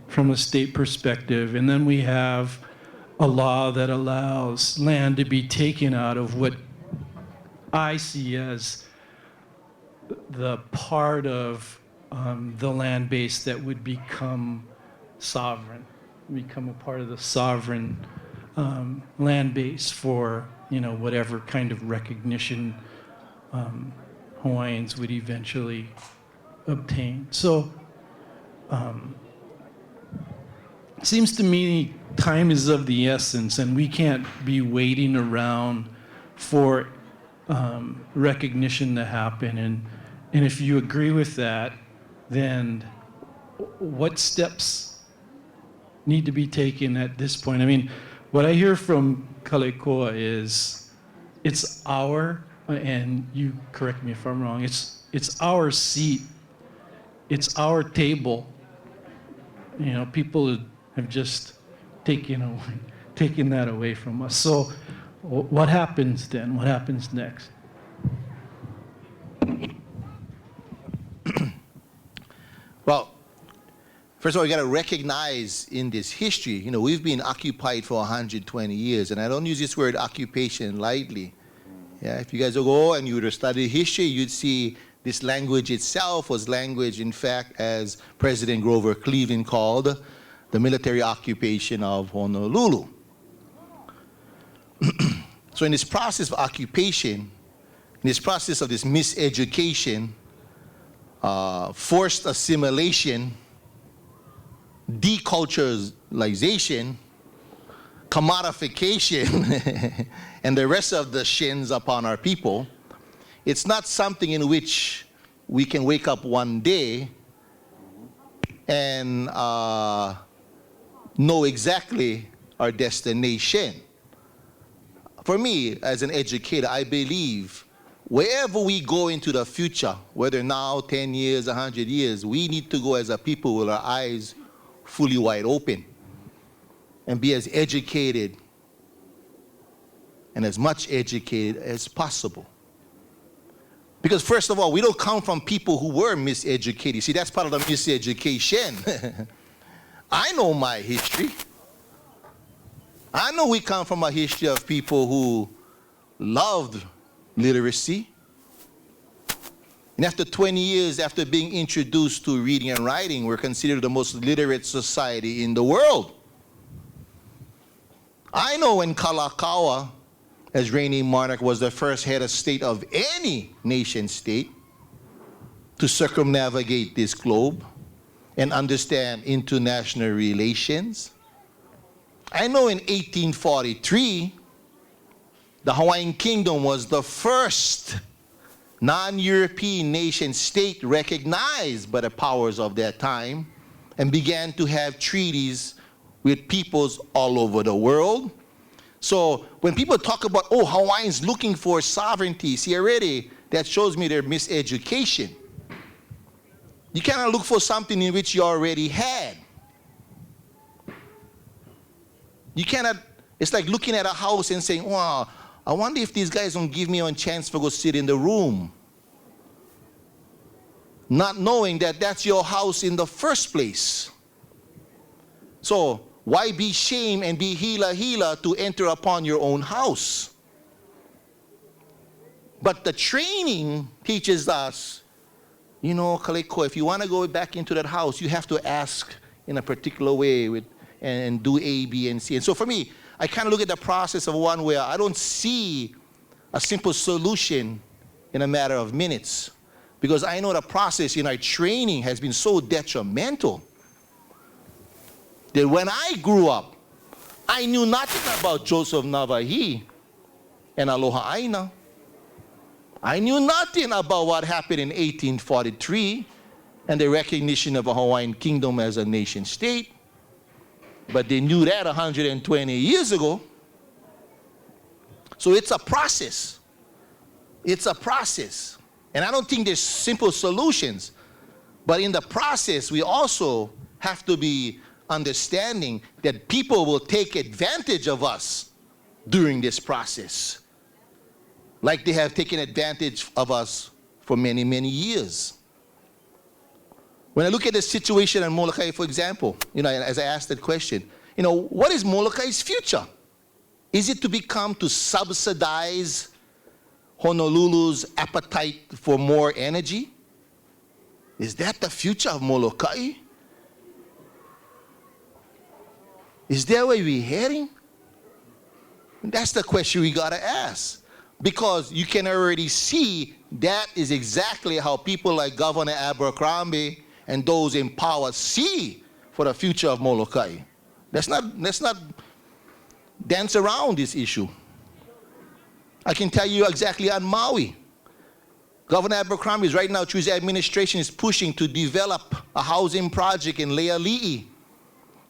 B: from a state perspective, and then we have a law that allows land to be taken out of what I see as the part of the land base that would become sovereign, become a part of the sovereign land base for whatever kind of recognition Hawaiians would eventually obtain. So it seems to me time is of the essence, and we can't be waiting around for recognition to happen. And if you agree with that, then what steps need to be taken at this point? I mean, what I hear from Kalekoa is it's our, and you correct me if I'm wrong, it's our seat, it's our table. People have just taken that away from us. So what happens then? What happens next?
D: Well, First of all, you got to recognize in this history, you know, we've been occupied for 120 years, and I don't use this word occupation lightly. Yeah, if you guys will go and you were to study history, you'd see this language itself was language, in fact, as President Grover Cleveland called the military occupation of Honolulu. So in this process of occupation, in this process of this miseducation, forced assimilation, deculturalization, commodification, and the rest of the shins upon our people, it's not something in which we can wake up one day and know exactly our destination. For me, as an educator, I believe wherever we go into the future, whether now, 10 years, 100 years, we need to go as a people with our eyes fully wide open and be as educated and as much educated as possible. Because first of all, we don't come from people who were miseducated. See, that's part of the miseducation. I know my history. I know we come from a history of people who loved literacy. And after 20 years after being introduced to reading and writing, we're considered the most literate society in the world. I know when Kalakaua, as reigning monarch, was the first head of state of any nation state to circumnavigate this globe and understand international relations. I know in 1843, the Hawaiian Kingdom was the first non-European nation state recognized by the powers of their time and began to have treaties with peoples all over the world. So when people talk about, oh, Hawaiians looking for sovereignty, see already, that shows me their miseducation. You cannot look for something in which you already had. You cannot, it's like looking at a house and saying, wow, I wonder if these guys don't give me a chance to go sit in the room. Not knowing that that's your house in the first place. So why be shame and be hila to enter upon your own house? But the training teaches us, you know, Kaleko, if you want to go back into that house, you have to ask in a particular way and do A, B, and C. And so for me, I kind of look at the process of one where I don't see a simple solution in a matter of minutes, because I know the process in our training has been so detrimental that when I grew up, I knew nothing about Joseph Navahi and Aloha Aina. I knew nothing about what happened in 1843 and the recognition of a Hawaiian kingdom as a nation state. But they knew that 120 years ago. So it's a process. It's a process. And I don't think there's simple solutions. But in the process, we also have to be understanding that people will take advantage of us during this process, like they have taken advantage of us for many, many years. When I look at the situation in Molokai, for example, you know, as I asked that question, you know, what is Molokai's future? Is it to subsidize Honolulu's appetite for more energy? Is that the future of Molokai? Is that where we're heading? That's the question we gotta ask. Because you can already see that is exactly how people like Governor Abercrombie and those in power see for the future of Molokai. Let's not dance around this issue. I can tell you exactly on Maui. Governor Abercrombie is right now, through his administration, is pushing to develop a housing project in Leali'i.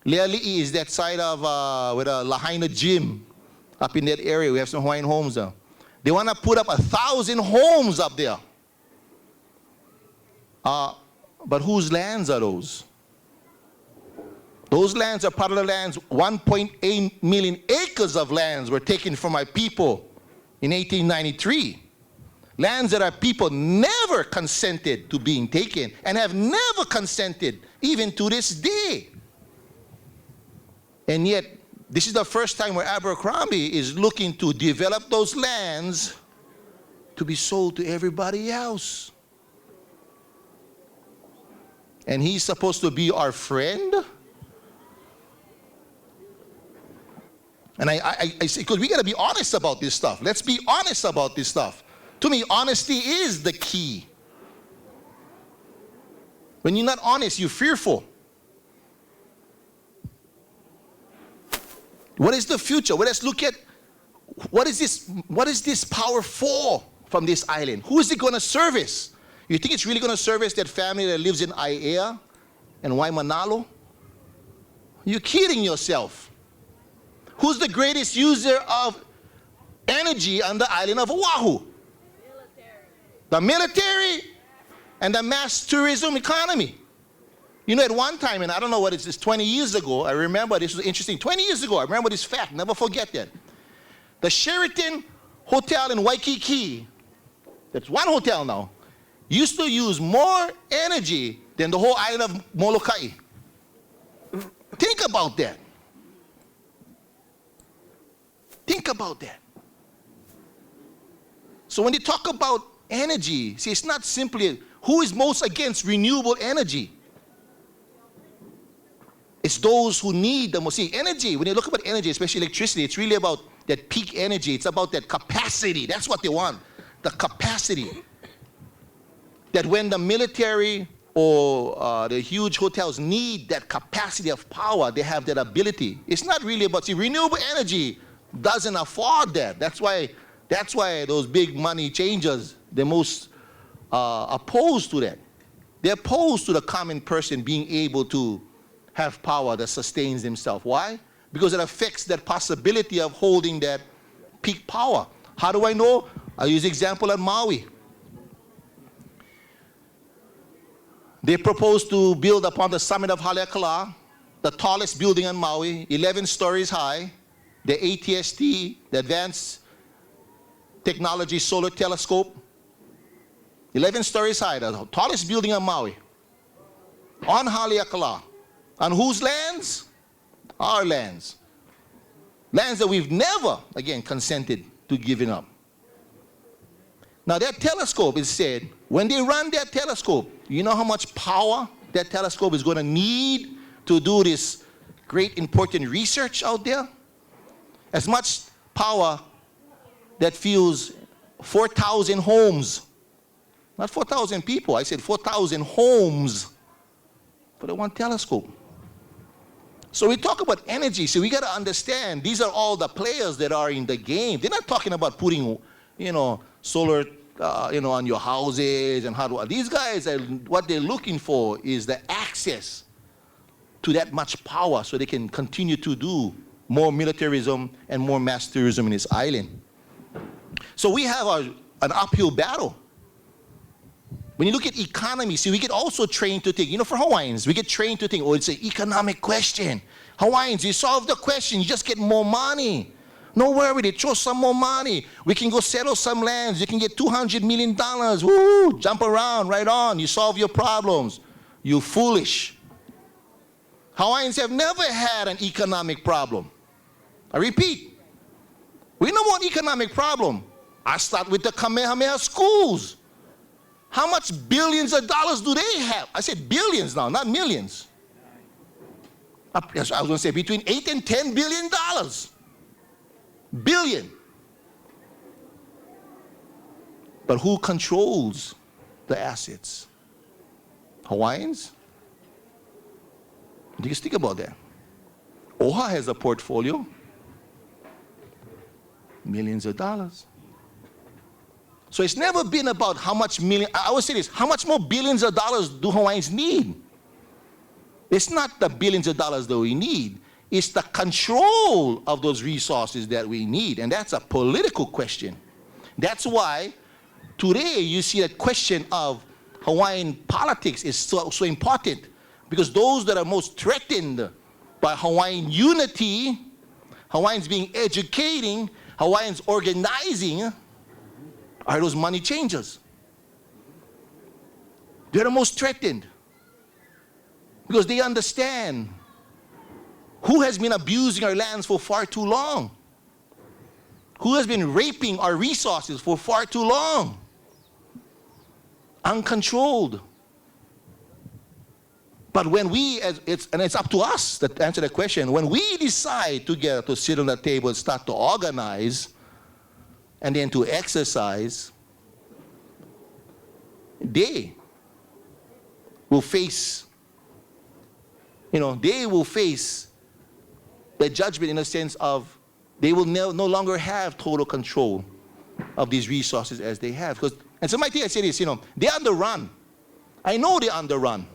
D: Leali'i is that side of with a Lahaina gym up in that area. We have some Hawaiian homes there. They want to put up 1,000 homes up there. But whose lands are those? Those lands are part of the lands. 1.8 million acres of lands were taken from my people in 1893. Lands that our people never consented to being taken and have never consented even to this day. And yet, this is the first time where Abercrombie is looking to develop those lands to be sold to everybody else. And he's supposed to be our friend? And I say, because we got to be honest about this stuff. Let's be honest about this stuff. To me, honesty is the key. When you're not honest, you're fearful. What is the future? Well, let's look at what is this power for from this island? Who is it going to service? You think it's really going to service that family that lives in Haia and Waimanalo? You're kidding yourself. Who's the greatest user of energy on the island of Oahu? The military and the mass tourism economy. You know, at one time, and I don't know what it is, 20 years ago, I remember, this was interesting, 20 years ago, I remember this fact, never forget that. The Sheraton Hotel in Waikiki, that's one hotel now, used to use more energy than the whole island of Molokai. Think about that. Think about that. So when they talk about energy, see, it's not simply who is most against renewable energy. It's those who need the most. See, energy, when you look about energy, especially electricity, it's really about that peak energy. It's about that capacity. That's what they want, the capacity. That when the military or the huge hotels need that capacity of power, they have that ability. It's not really about, see, renewable energy doesn't afford that. That's why those big money changers, they're most opposed to that. They're opposed to the common person being able to have power that sustains themselves. Why? Because it affects that possibility of holding that peak power. How do I know? I'll use the example at Maui. They proposed to build upon the summit of Haleakala, the tallest building on Maui, 11 stories high, the ATST, the Advanced Technology Solar Telescope, 11 stories high, the tallest building on Maui, on Haleakala. On whose lands? Our lands. Lands that we've never, again, consented to giving up. Now that telescope is said, when they run that telescope, you know how much power that telescope is going to need to do this great important research out there? As much power that fuels 4,000 homes. Not 4,000 people, I said 4,000 homes for the one telescope. So we talk about energy, so we got to understand these are all the players that are in the game. They're not talking about putting, solar, on your houses and how to. These guys, what they're looking for is the access to that much power so they can continue to do more militarism and more mass tourism in this island. So we have an uphill battle. When you look at economy, see, we get also trained to think, for Hawaiians, we get trained to think, oh, it's an economic question. Hawaiians, you solve the question, you just get more money. No worry, they throw some more money. We can go settle some lands. You can get $200 million. Woo, jump around, right on. You solve your problems. You foolish. Hawaiians have never had an economic problem. I repeat, we don't want economic problem. I start with the Kamehameha schools. How much billions of dollars do they have? I said billions now, not millions. I was going to say between $8 and $10 billion. Billion. But who controls the assets? Hawaiians? Just think about that. OHA has a portfolio. Millions of dollars. So it's never been about how much I would say this, how much more billions of dollars do Hawaiians need? It's not the billions of dollars that we need. It's the control of those resources that we need. And that's a political question. That's why today you see that question of Hawaiian politics is so important. Because those that are most threatened by Hawaiian unity, Hawaiians being educating, Hawaiians organizing, are those money changers. They're the most threatened because they understand who has been abusing our lands for far too long, who has been raping our resources for far too long, uncontrolled. But when we, and it's up to us to answer the question, when we decide to sit on the table and start to organize and then to exercise, they will face, they will face the judgment in a sense of they will no longer have total control of these resources as they have. And so my thing I say this, they're on the run. I know they're on the run.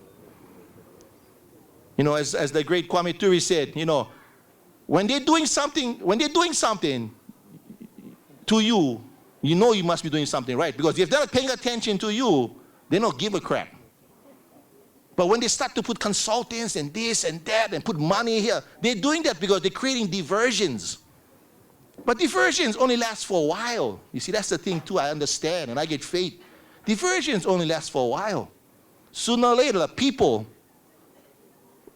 D: As the great Kwame Ture said, when they're doing something to you, you must be doing something right. Because if they're not paying attention to you, they don't give a crap. But when they start to put consultants and this and that and put money here, they're doing that because they're creating diversions. But diversions only last for a while. You see, that's the thing too, I understand, and I get faith. Diversions only last for a while. Sooner or later, the people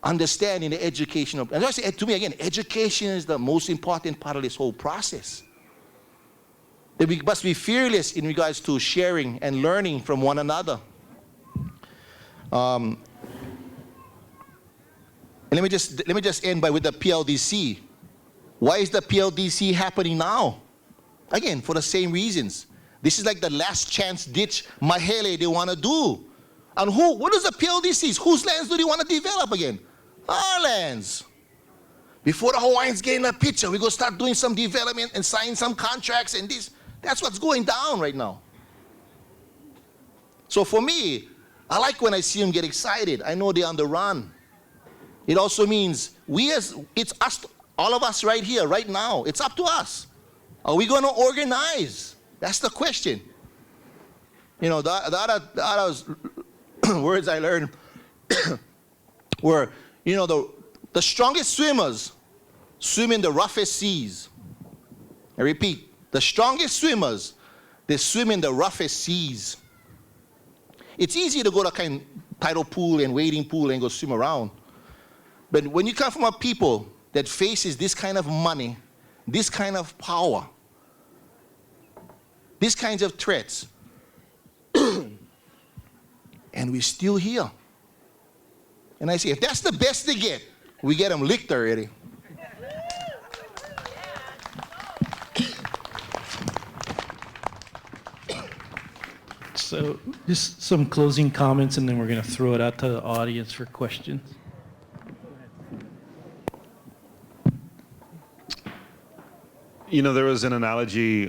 D: understand in the education of, and I say, to me again, education is the most important part of this whole process. That we must be fearless in regards to sharing and learning from one another. And let me just end with the PLDC. Why is the PLDC happening now? Again, for the same reasons. This is like the last chance ditch mahele they want to do. And what is the PLDCs? Whose lands do they want to develop again? Our lands. Before the Hawaiians get in the picture, we're going to start doing some development and sign some contracts and this. That's what's going down right now. So for me, I like when I see them get excited. I know they're on the run. It also means it's us, all of us right here, right now. It's up to us. Are we going to organize? That's the question. The other words I learned were, the strongest swimmers swim in the roughest seas. I repeat, the strongest swimmers, they swim in the roughest seas. It's easy to go to tidal pool and wading pool and go swim around. But when you come from a people that faces this kind of money, this kind of power, these kinds of threats, and we're still here. And I say, if that's the best they get, we get them licked already.
B: So just some closing comments, and then we're going to throw it out to the audience for questions.
E: There was an analogy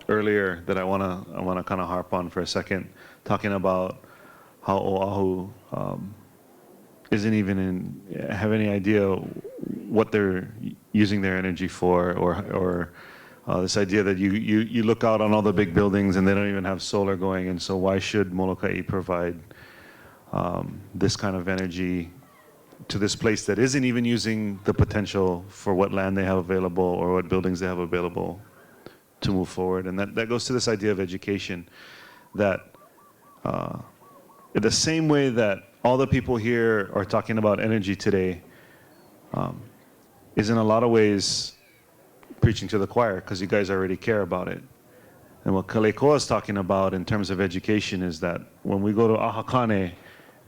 E: earlier that I wanna kind of harp on for a second, talking about how Oahu isn't even have any idea what they're using their energy for, or this idea that you look out on all the big buildings and they don't even have solar going, and so why should Molokai provide this kind of energy to this place that isn't even using the potential for what land they have available or what buildings they have available to move forward. And that goes to this idea of education, that in the same way that all the people here are talking about energy today is in a lot of ways preaching to the choir, because you guys already care about it. And what Kalekoa is talking about in terms of education is that when we go to Ahakane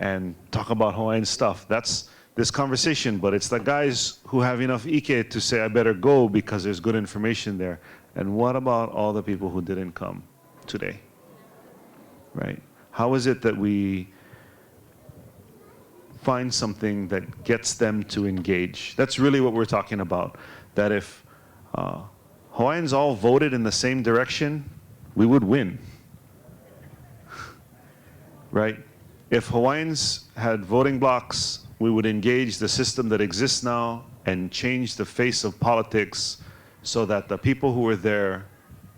E: and talk about Hawaiian stuff, that's this conversation, but it's the guys who have enough ike to say, I better go because there's good information there. And what about all the people who didn't come today, right? How is it that we find something that gets them to engage? That's really what we're talking about, that if Hawaiians all voted in the same direction, we would win, right? If Hawaiians had voting blocks, we would engage the system that exists now and change the face of politics so that the people who were there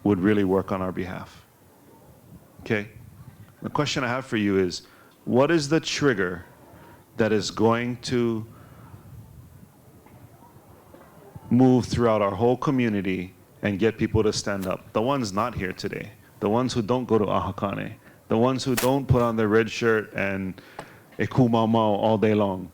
E: would really work on our behalf. Okay? The question I have for you is, what is the trigger that is going to move throughout our whole community and get people to stand up? The ones not here today. the ones who don't go to Ahakane, the ones who don't put on their red shirt and a kumamau all day long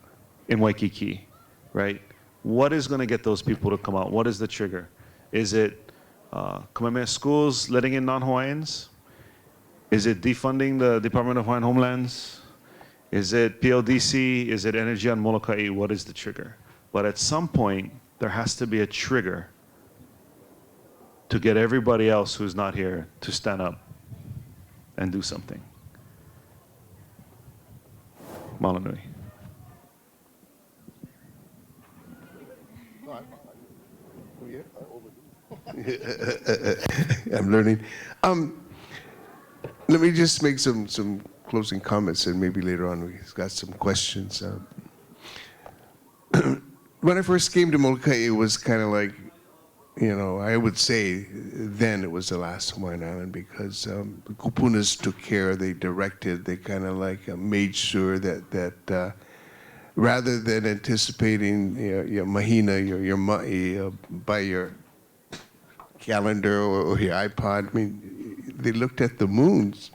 E: in Waikiki, right? What is going to get those people to come out? What is the trigger? Is it Kamehameha schools letting in non-Hawaiians? Is it defunding the Department of Hawaiian Homelands? Is it PLDC? Is it energy on Molokai? What is the trigger? But at some point, there has to be a trigger to get everybody else who's not here to stand up and do something. Malanui.
C: I'm learning. Let me just make some closing comments, and maybe later on we've got some questions. When I first came to Molokai, it was kind of like, I would say then it was the last Hawaiian island because the kupunas took care, they directed, they kind of like made sure that rather than anticipating your mahina, your ma'i by your calendar or your iPod, I mean, they looked at the moons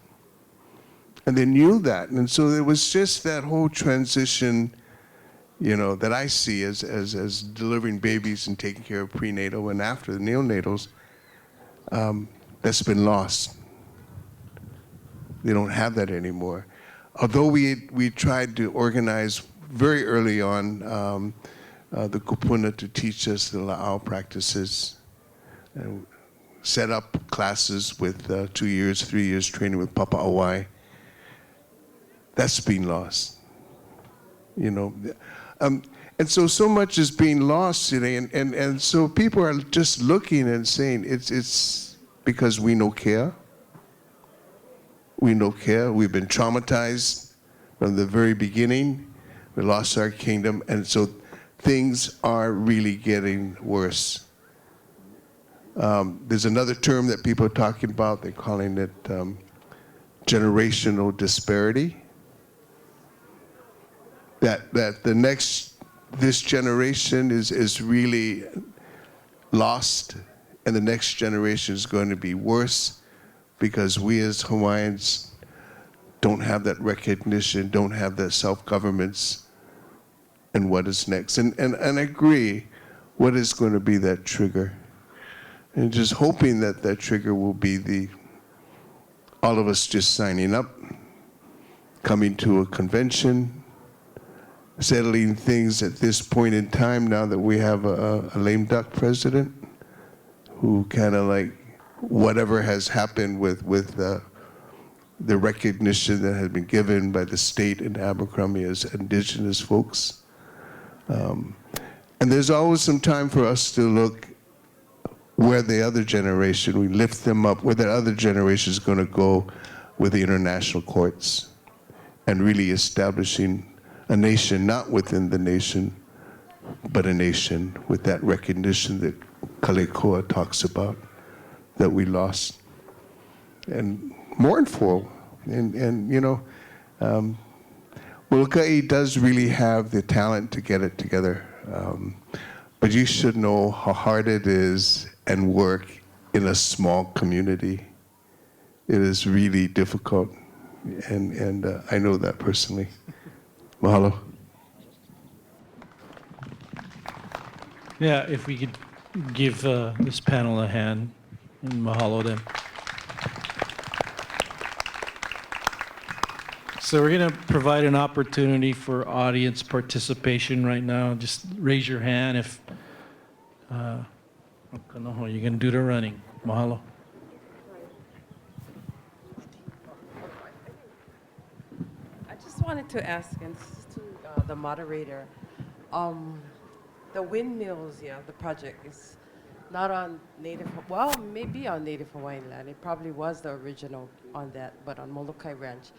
C: and they knew that. And so there was just that whole transition, that I see as delivering babies and taking care of prenatal and after the neonatals, that's been lost. They don't have that anymore. Although we tried to organize very early on the kupuna to teach us the la'au practices, and set up classes with 2 years, 3 years training with Papa Awai. That's been lost, and so much is being lost today, and so people are just looking and saying it's because we no care. We no care. We've been traumatized from the very beginning. We lost our kingdom, and so things are really getting worse. There's another term that people are talking about. They're calling it generational disparity. That this generation is really lost, and the next generation is going to be worse because we as Hawaiians don't have that recognition, don't have that self-governance, and what is next. And I agree, what is going to be that trigger? And just hoping that that trigger will be all of us just signing up, coming to a convention, settling things at this point in time now that we have a lame duck president who kind of like whatever has happened with the recognition that has been given by the state in Abercrombie as indigenous folks. And there's always some time for us to look where the other generation, we lift them up, where that other generation is going to go with the international courts and really establishing a nation, not within the nation, but a nation with that recognition that Kalekoa talks about, that we lost. And mournful. And Molokai does really have the talent to get it together. But you should know how hard it is and work in a small community. It is really difficult. And I know that personally. Mahalo.
B: Yeah, if we could give this panel a hand and mahalo them. So we're going to provide an opportunity for audience participation right now. Just raise your hand if you're going to do the running. Mahalo.
F: I just wanted to ask, and this is to the moderator, the windmills, the project is not on Native, well, maybe on Native Hawaiian land. It probably was the original on that, but on Molokai Ranch.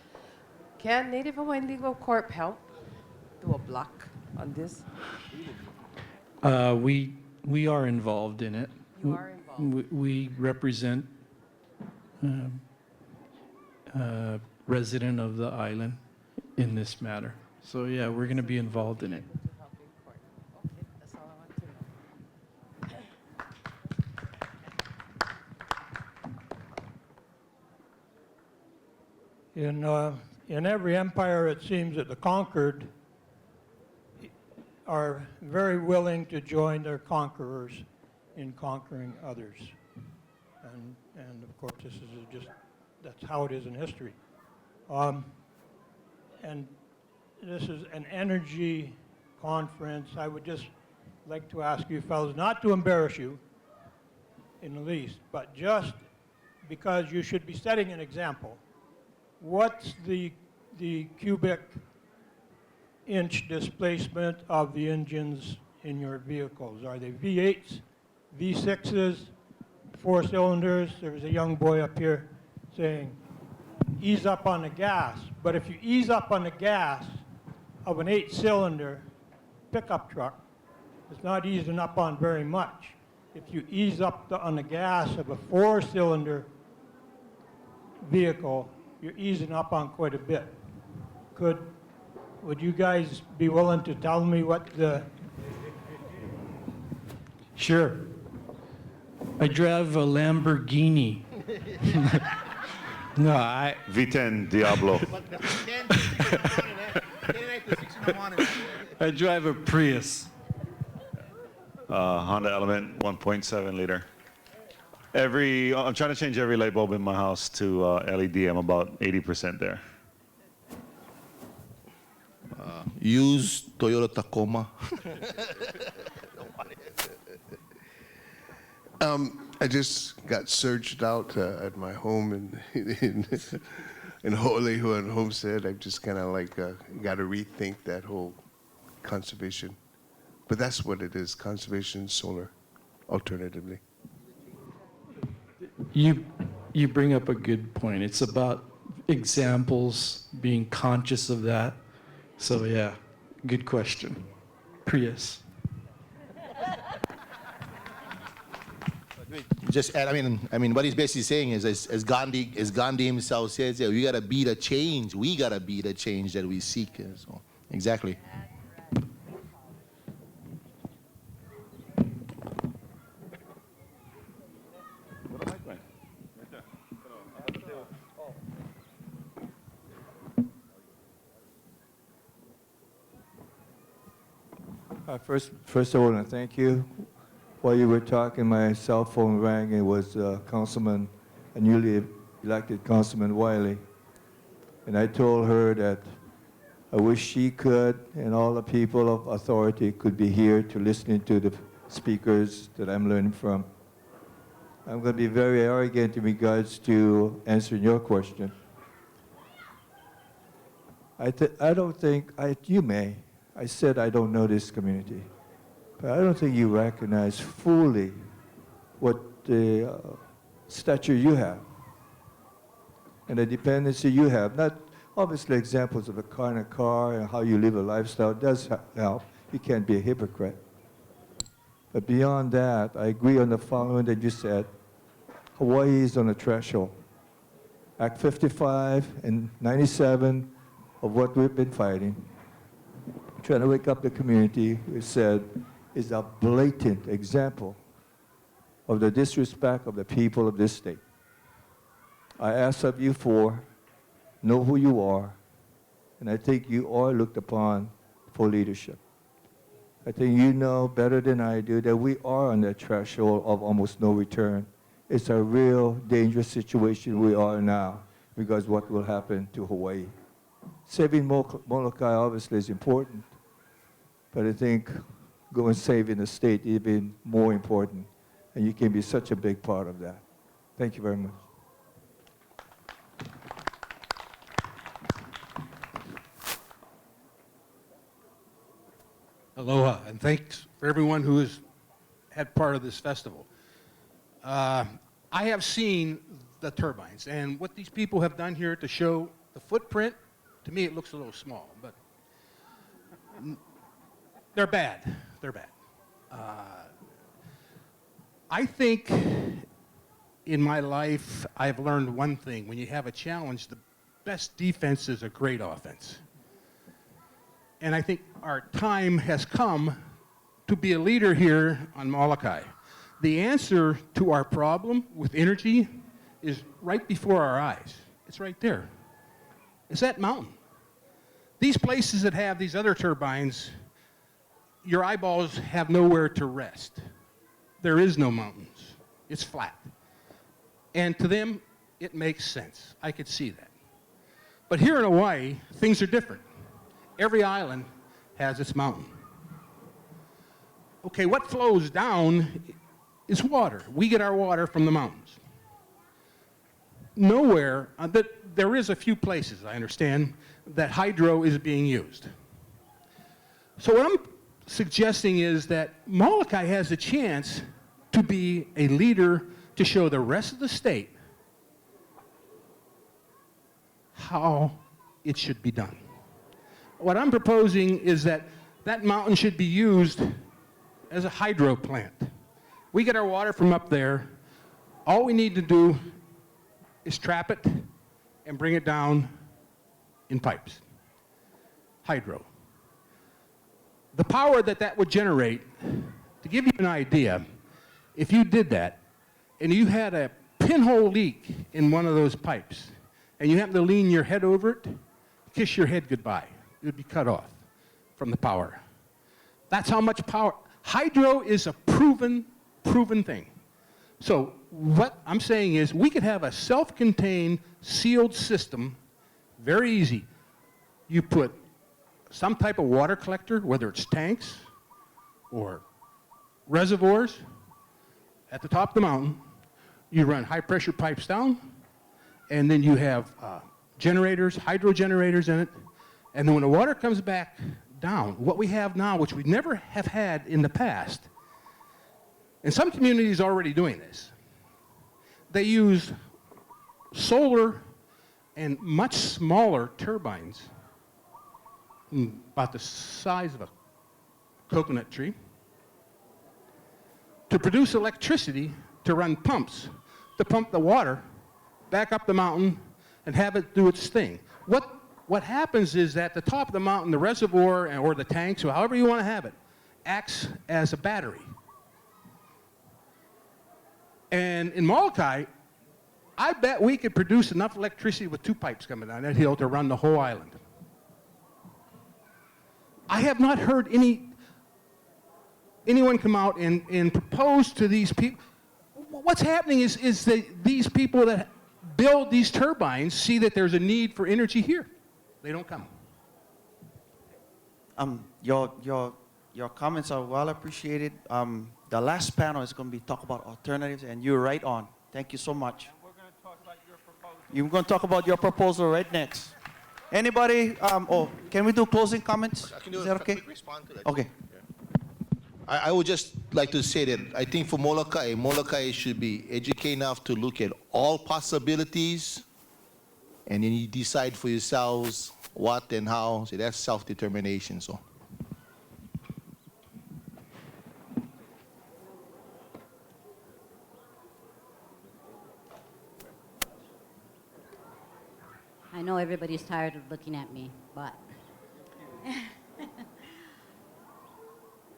F: Can Native Hawaiian Legal Corp help do a block on this?
B: We are involved in it.
F: You are involved.
B: We represent resident of the island in this matter. So yeah, we're going to be involved in it.
F: To help in court. Okay, that's all I want to know.
G: In every empire, it seems that the conquered are very willing to join their conquerors in conquering others. And of course, this is just, that's how it is in history. And this is an energy conference. I would just like to ask you fellows, not to embarrass you in the least, but just because you should be setting an example. What's the cubic inch displacement of the engines in your vehicles? Are they V8s, V6s, 4 cylinders? There was a young boy up here saying, ease up on the gas. But if you ease up on the gas of an 8-cylinder pickup truck, it's not easing up on very much. If you ease up on the gas of a 4-cylinder vehicle, you're easing up on quite a bit. Would you guys be willing to tell me what the...
B: Sure. I drive a Lamborghini. No,
E: V10 Diablo.
B: I drive a Prius.
E: Honda Element 1.7 liter. I'm trying to change every light bulb in my house to LED. I'm about 80% there.
D: Use Toyota Tacoma.
C: I just got surged out at my home in Honolulu and Homestead. I've just kind of like got to rethink that whole conservation. But that's what it is, conservation solar, alternatively.
B: You bring up a good point. It's about examples, being conscious of that. So yeah, good question. Prius.
D: Just add, I mean, what he's basically saying is, as Gandhi himself says, yeah, we gotta be the change. We gotta be the change that we seek. So, exactly.
H: First, I want to thank you. While you were talking, my cell phone rang. It was a newly elected Councilman Wiley. And I told her that I wish she could and all the people of authority could be here to listen to the speakers that I'm learning from. I'm going to be very arrogant in regards to answering your question. I don't think, you may. I said I don't know this community. But I don't think you recognize fully what the stature you have and the dependency you have. Not obviously examples of a kind of car and how you live a lifestyle does help. You can't be a hypocrite. But beyond that, I agree on the following that you said. Hawaii is on a threshold. Act 55 and 97 of what we've been fighting, trying to wake up the community, we said, is a blatant example of the disrespect of the people of this state. I ask of you know who you are, and I think you are looked upon for leadership. I think you know better than I do that we are on that threshold of almost no return. It's a real dangerous situation we are now because what will happen to Hawaii. Saving Molokai obviously is important, but I think going saving the state even more important, and you can be such a big part of that. Thank you very much.
I: Aloha, and thanks for everyone who has had part of this festival. I have seen the turbines, and what these people have done here to show the footprint, to me it looks a little small, but they're bad. They're bad. I think in my life I've learned one thing. When you have a challenge, the best defense is a great offense. And I think our time has come to be a leader here on Molokai. The answer to our problem with energy is right before our eyes. It's right there. is that mountain. These places that have these other turbines, your eyeballs have nowhere to rest. There is no mountains. It's flat. And to them, it makes sense. I could see that. But here in Hawaii, things are different. Every island has its mountain. Okay, what flows down is water. We get our water from the mountains. Nowhere, there is a few places, I understand, that hydro is being used. So what I'm suggesting is that Molokai has a chance to be a leader to show the rest of the state how it should be done. What I'm proposing is that that mountain should be used as a hydro plant. We get our water from up there. All we need to do is trap it and bring it down in pipes. Hydro. The power that that would generate, to give you an idea, if you did that and you had a pinhole leak in one of those pipes and you happen to lean your head over it, kiss your head goodbye. It would be cut off from the power. That's how much power. Hydro is a proven thing. So what I'm saying is we could have a self-contained, sealed system, very easy. You put some type of water collector, whether it's tanks or reservoirs, at the top of the mountain. You run high-pressure pipes down, and then you have generators, hydro generators in it, and then when the water comes back down, what we have now, which we never have had in the past, and some communities are already doing this, they use solar and much smaller turbines, about the size of a coconut tree, to produce electricity to run pumps, to pump the water back up the mountain and have it do its thing. What happens is that the top of the mountain, the reservoir or the tanks, or however you want to have it, acts as a battery. And in Molokai, I bet we could produce enough electricity with 2 pipes coming down that hill to run the whole island. I have not heard anyone come out and propose to these people. What's happening is these people that build these turbines see that there's a need for energy here. They don't come.
A: Your comments are well appreciated. The last panel is going to be talk about alternatives, and you're right on. Thank you so much.
G: And we're going to talk about your proposal.
A: You're going to talk about your proposal right next. Anybody? Can we do closing comments?
D: I can do
A: Is
D: a
A: that okay?
D: quick response to that.
A: Okay.
D: I would just like to say that I think for Molokai should be educated enough to look at all possibilities, and then you decide for yourselves what and how. So that's self-determination. So.
J: I know everybody's tired of looking at me, but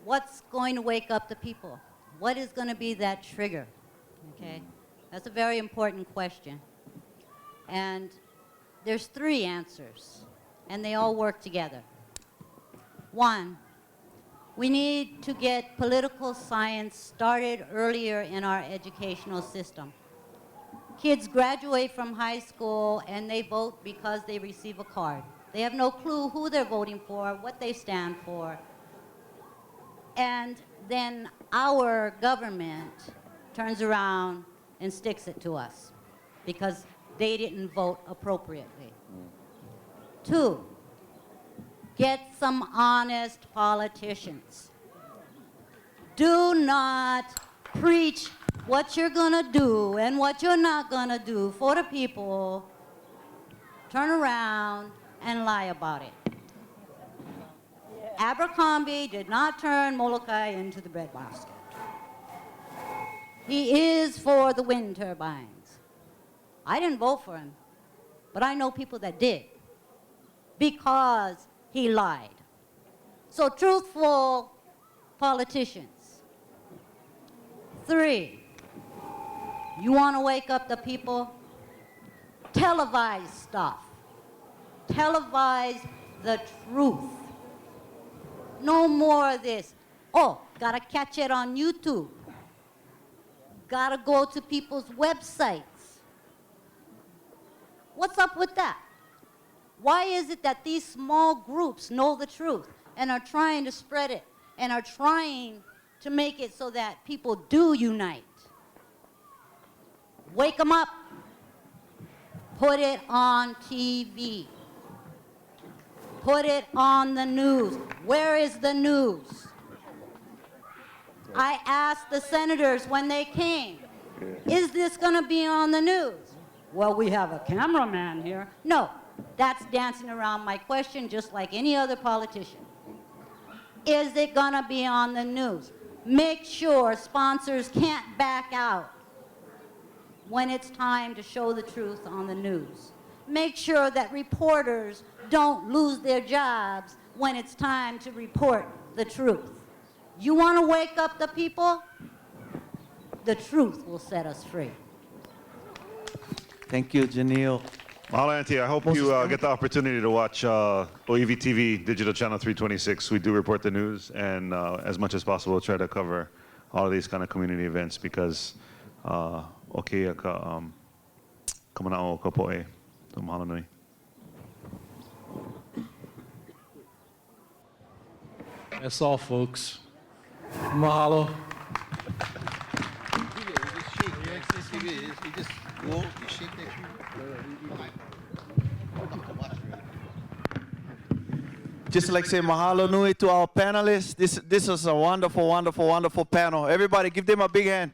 J: what's going to wake up the people? What is going to be that trigger? Okay, that's a very important question. And there's 3 answers, and they all work together. 1, we need to get political science started earlier in our educational system. Kids graduate from high school and they vote because they receive a card. They have no clue who they're voting for, what they stand for. And then our government turns around and sticks it to us because they didn't vote appropriately. 2, get some honest politicians. Do not preach what you're gonna do and what you're not gonna do for the people. Turn around and lie about it. Abercrombie did not turn Molokai into the breadbasket. He is for the wind turbines. I didn't vote for him, but I know people that did because he lied. So truthful politicians. 3, you want to wake up the people? Televise stuff. Televise the truth. No more of this. Oh, gotta catch it on YouTube. Gotta go to people's websites. What's up with that? Why is it that these small groups know the truth and are trying to spread it and are trying to make it so that people do unite? Wake them up. Put it on TV. Put it on the news. Where is the news? I asked the senators when they came, is this going to be on the news? Well, we have a cameraman here. No, that's dancing around my question just like any other politician. Is it going to be on the news? Make sure sponsors can't back out when it's time to show the truth on the news. Make sure that reporters don't lose their jobs when it's time to report the truth. You want to wake up the people? The truth will set us free.
A: Thank you, Janelle.
E: Mahalo, Auntie. I hope you get the opportunity to watch OEV TV, Digital Channel 326. We do report the news, and as much as possible, try to cover all of these kind of community events because okay, kamana o ka po'e. So mahalo nui.
K: That's all, folks. Mahalo.
A: Just like say mahalo nui to our panelists. This is a wonderful, wonderful, wonderful panel. Everybody give them a big hand.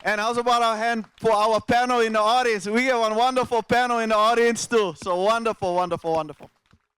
A: And how's about our hand for our panel in the audience? We have a wonderful panel in the audience too. So wonderful, wonderful, wonderful.